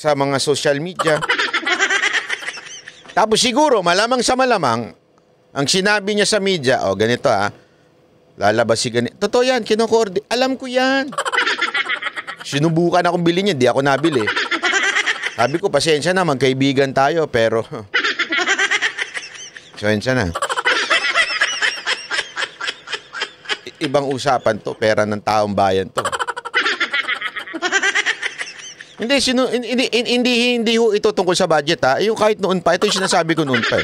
mga social media. Tapos siguro, malamang sa malamang, ang sinabi niya sa media, ganito lalabas si ganito. Totoo yan, kinokoordi. Alam ko yan. Sinubukan akong bilhin niya, di ako nabili. Sabi ko, pasensya na, magkaibigan tayo, pero... pasensya na. Ibang usapan to, pera ng taong bayan to. Hindi ho ito tungkol sa budget Yung kahit noon pa, ito yung sinasabi ko noon pa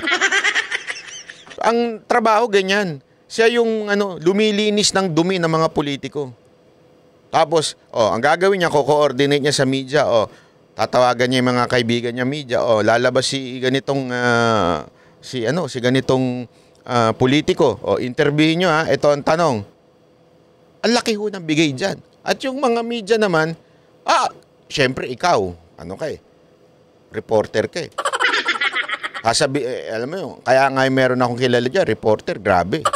Ang trabaho ganyan. Siya yung lumilinis ng dumi ng mga politiko. Tapos, ang gagawin niya, ko-coordinate niya sa media, tatawagan niya yung mga kaibigan niya media, lalabas si ganitong si ganitong politiko, interviewin niyo ito ang tanong. Ang laki ho ng bigay diyan. At yung mga media naman, syempre ikaw, reporter ka alam mo yun, kaya nga meron akong kilala diyan, reporter, grabe.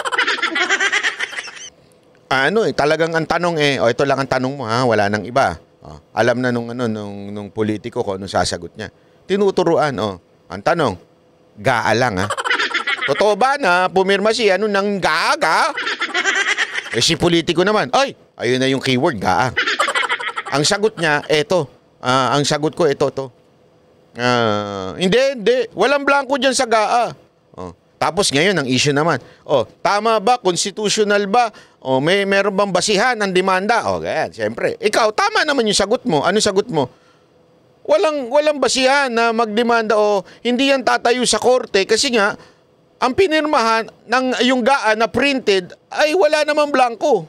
Talagang ang tanong ito lang ang tanong mo wala nang iba. Alam na nung politiko ko anong sasagot niya. Tinuturuan, ang tanong, gaa lang Totoo ba na pumirma si ng gaa? Si politiko naman, ayun na yung keyword, gaa. Ang sagot niya, ang sagot ko, ito. Hindi. Walang blanco dyan sa gaa. Tapos ngayon, ang issue naman, tama ba? Constitutional ba? Meron bang basihan ng demanda? Ganyan, siyempre. Ikaw, tama naman yung sagot mo. Ano sagot mo? Walang basihan na magdemanda hindi yan tatayo sa korte kasi nga, ang pinirmahan ng yung GAA na printed ay wala namang blanco.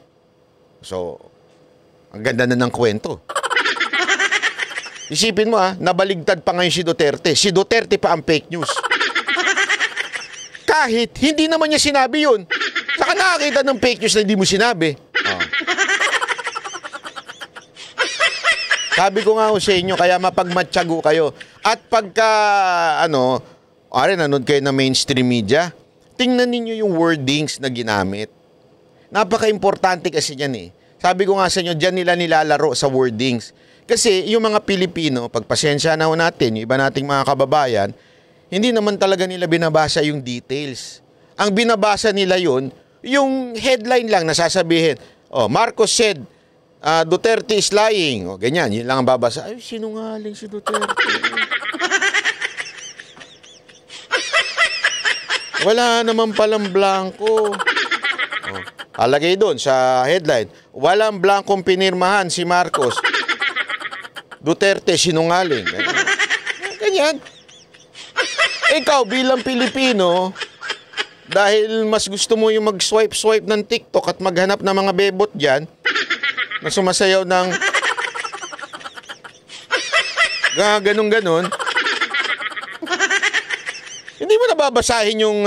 So, ang ganda na ng kwento. Isipin mo nabaligtad pa ngayon si Duterte. Si Duterte pa ang fake news. Kahit hindi naman niya sinabi yun. Saka nakakita ng fake news na hindi mo sinabi. Sabi ko nga sa inyo, kaya mapagmatyago kayo. At pagka, nanood kayo ng mainstream media, tingnan ninyo yung wordings na ginamit. Napaka-importante kasi yan Sabi ko nga sa inyo, dyan nila nilalaro sa wordings. Kasi yung mga Pilipino, pagpasensya na ho natin, yung iba nating mga kababayan, hindi naman talaga nila binabasa yung details. Ang binabasa nila yung headline lang na sasabihin, Marcos said, Duterte is lying. Ganyan, yun lang ang babasa. Ay, sinungaling si Duterte. Wala naman palang blanco. Alagay doon sa headline, walang blankong pinirmahan si Marcos. Duterte sinungaling. Ganyan. Ikaw bilang Pilipino, dahil mas gusto mo yung mag-swipe ng TikTok at maghanap ng mga bebot dyan, na sumasayaw ng ganun-ganun, hindi mo nababasahin yung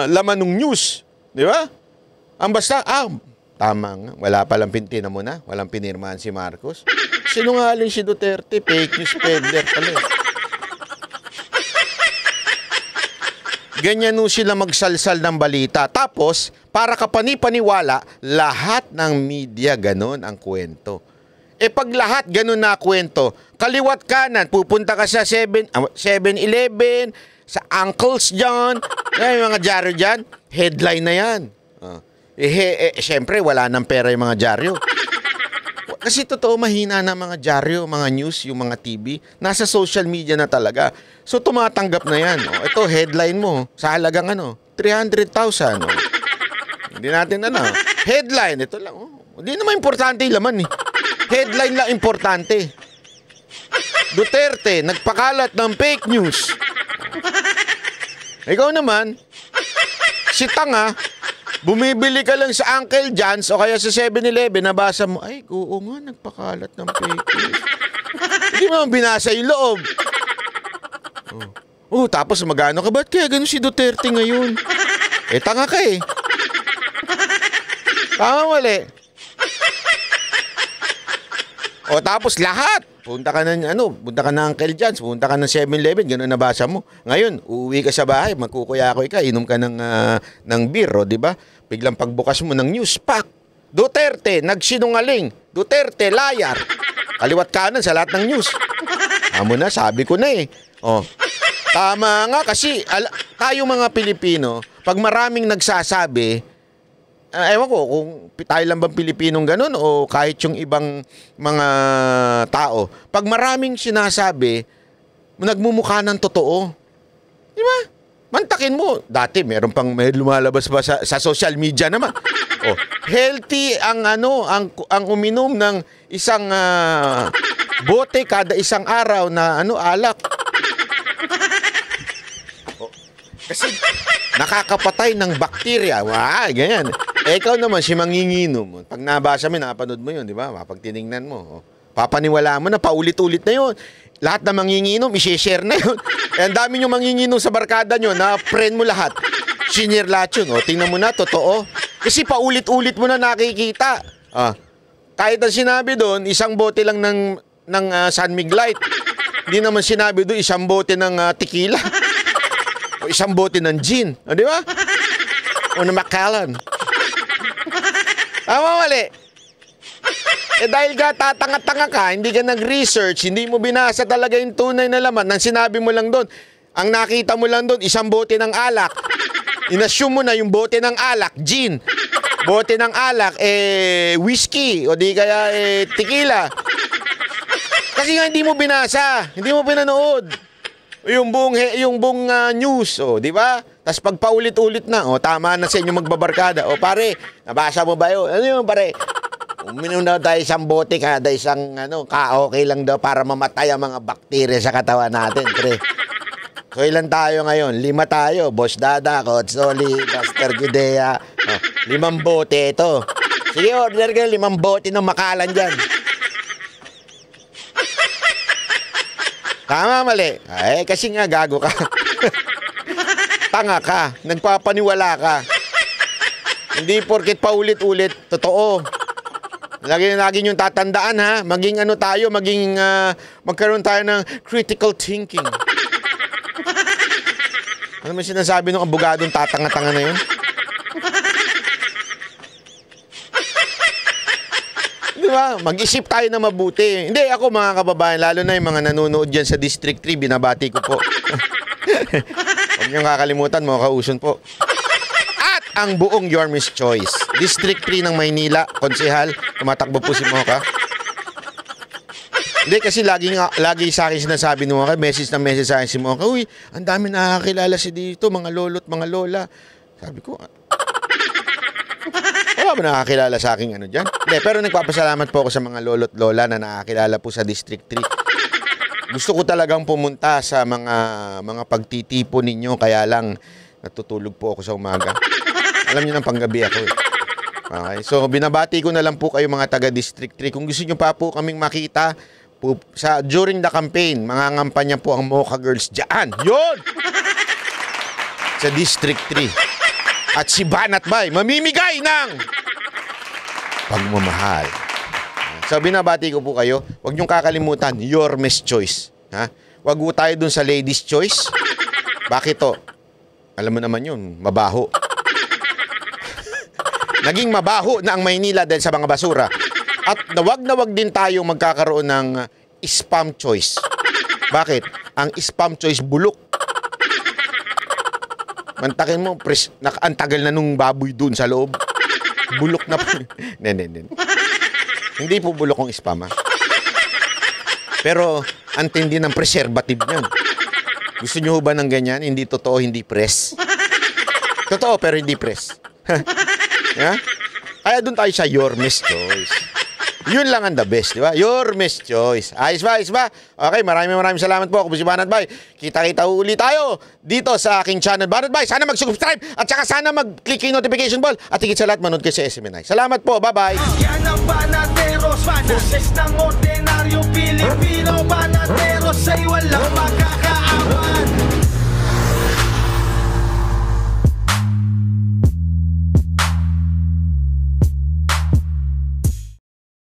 laman ng news. Di ba? Ang basta, tama nga, wala palang pintina mo na, walang pinirmahan si Marcos. Sinungaling si Duterte, fake news peddler pala. Ganyan sila magsalsal ng balita. Tapos, para kapani-paniwala, lahat ng media ganon ang kwento. Pag lahat ganon na kwento, kaliwat kanan, pupunta ka sa 7-Eleven, sa Uncles dyan, yung mga dyaryo dyan, headline na yan. Siyempre, wala nang pera yung mga dyaryo. Kasi totoo, mahina na mga dyaryo, mga news, yung mga TV. Nasa social media na talaga. So, tumatanggap na yan. Ito, headline mo, sa halagang 300,000. Hindi natin headline, ito lang. Hindi naman importante yung laman Headline lang importante. Duterte, nagpakalat ng fake news. Ikaw naman, si tanga, bumibili ka lang sa Uncle John's o kaya sa 7-Eleven, nabasa mo, ay, oo nga, nagpakalat ng fake news. Hindi mo binasa yung loob. Tapos magano ka, ba't kaya ganun si Duterte ngayon? Tanga ka Tama mali. Tapos lahat. Punta ka ng Uncle John's, punta ka ng 7-Eleven, gano'n nabasa mo. Ngayon, uuwi ka sa bahay, magkukuyakoy ka, inom ka ng beer, di ba? Biglang pagbukas mo ng news pack. Duterte, nagsinungaling. Duterte, liar. Kaliwat kanan sa lahat ng news. Amo na, sabi ko na Tama nga kasi tayo mga Pilipino, pag maraming nagsasabi, ewan ko kung tayo lang bang Pilipinong ganun o kahit yung ibang mga tao. Pag maraming sinasabi, nagmumukha ng totoo. Di ba? Mantakin mo. Dati may lumalabas pa sa social media naman. Healthy ang uminom ng isang bote kada isang araw na alak. Kasi nakakapatay ng bakterya. Ganyan. Ikaw naman, si manginginom. Pag nabasa mo, napanood mo yun, di ba? Pag tinignan mo, papaniwala mo na, paulit-ulit na yun. Lahat na manginginom, i-share na yun. Ang dami nyo manginginom sa barkada nyo, na friend mo lahat. Senior lahat yun. Tingnan mo na, totoo. Kasi paulit-ulit mo na nakikita. Kahit ang sinabi doon, isang bote lang ng San Mig Light. Hindi naman sinabi doon, isang bote ng tequila. O isang bote ng gin. Di ba? O na Macallan. Tama mali. Dahil ka tatanga-tanga ka, hindi ka nag-research, hindi mo binasa talaga yung tunay na laman, nang sinabi mo lang doon, ang nakita mo lang doon, isang bote ng alak. Inassume mo na yung bote ng alak, gin. Bote ng alak, whiskey, o di kaya tequila. Kasi nga hindi mo binasa, hindi mo pinanood. Yung buong news, di ba? Tapos pag paulit-ulit na, tama na sa inyo magbabarkada. Pare, nabasa mo ba yun? Ano yun, pare? Uminom daw tayo isang bote kada isang, okay lang daw para mamatay ang mga bakterya sa katawan natin, pre. So, ilan tayo ngayon? 5 tayo. Boss Dada, Coach Soli, Master Judea. 5 bote ito. Sige, order ka 5 bote ng makalan dyan. Tama, mali. Ay, kasi nga, gago ka. Tanga ka. Nagpapaniwala ka. Hindi porket paulit-ulit, totoo. Lagi yung tatandaan, ha? Maging ano tayo, magkaroon tayo ng critical thinking. Ano man sinasabi ng abogadong tatanga-tanga na yun? Di ba? Mag-isip tayo na mabuti. Hindi, ako mga kababayan, lalo na yung mga nanonood dyan sa District 3, binabati ko po. Huwag niyong kakalimutan, mga kauson po. At ang buong Yorme's Choice. District 3 ng Maynila, konsehal, tumatakbo po si Mocha. Hindi, kasi lagi sa akin sinasabi ng Mocha, message sa akin si Mocha, uy, ang dami nakakilala si dito, mga lolo't mga lola. Sabi ko, wala ba nakakilala sa akin ano dyan? Hindi, pero nagpapasalamat po ako sa mga lolo't lola na nakakilala po sa District 3. Gusto ko talagang pumunta sa mga pagtitipon ninyo, kaya lang natutulog po ako sa umaga. Alam niyo nang panggabi ako eh. Okay, so binabati ko na lang po kayo mga taga District 3. Kung gusto niyo pa po kaming makita during the campaign, mangangampanya po ang Mocha Girls dyan. Yun! Sa District 3. At si Banat Bay, mamimigay ng pagmamahal. So, binabati ko po kayo. Huwag niyong kakalimutan, Yorme's Choice. Ha? Huwag po tayo dun sa Ladies' Choice. Bakit to? Alam mo naman yun, mabaho. Naging mabaho na ang Maynila dahil sa mga basura. At na wag din tayo magkakaroon ng spam choice. Bakit? Ang spam choice bulok. Mantakin mo, ang tagal na nung baboy dun sa loob. Bulok na po. Hindi po bulok ang spam, ha? Pero, ang tindi ng preservative niyan. Gusto nyo ba ng ganyan? Hindi totoo, hindi press. Totoo, pero hindi press. Yeah? Kaya dun tayo sa Yorme's Choice. Yun lang ang the best, di ba? Yorme's Choice. Ayos ba? Okay, maraming salamat po. Ako po si Banat Bay. Kita-kita ulit tayo dito sa aking channel, Banat Bay. Sana mag-subscribe at saka sana mag-click yung notification bell at higit sa lahat, manood kayo sa SMNI. Salamat po. Bye-bye.
Yan ang Banateros, boses ng ordinaryo Pilipino.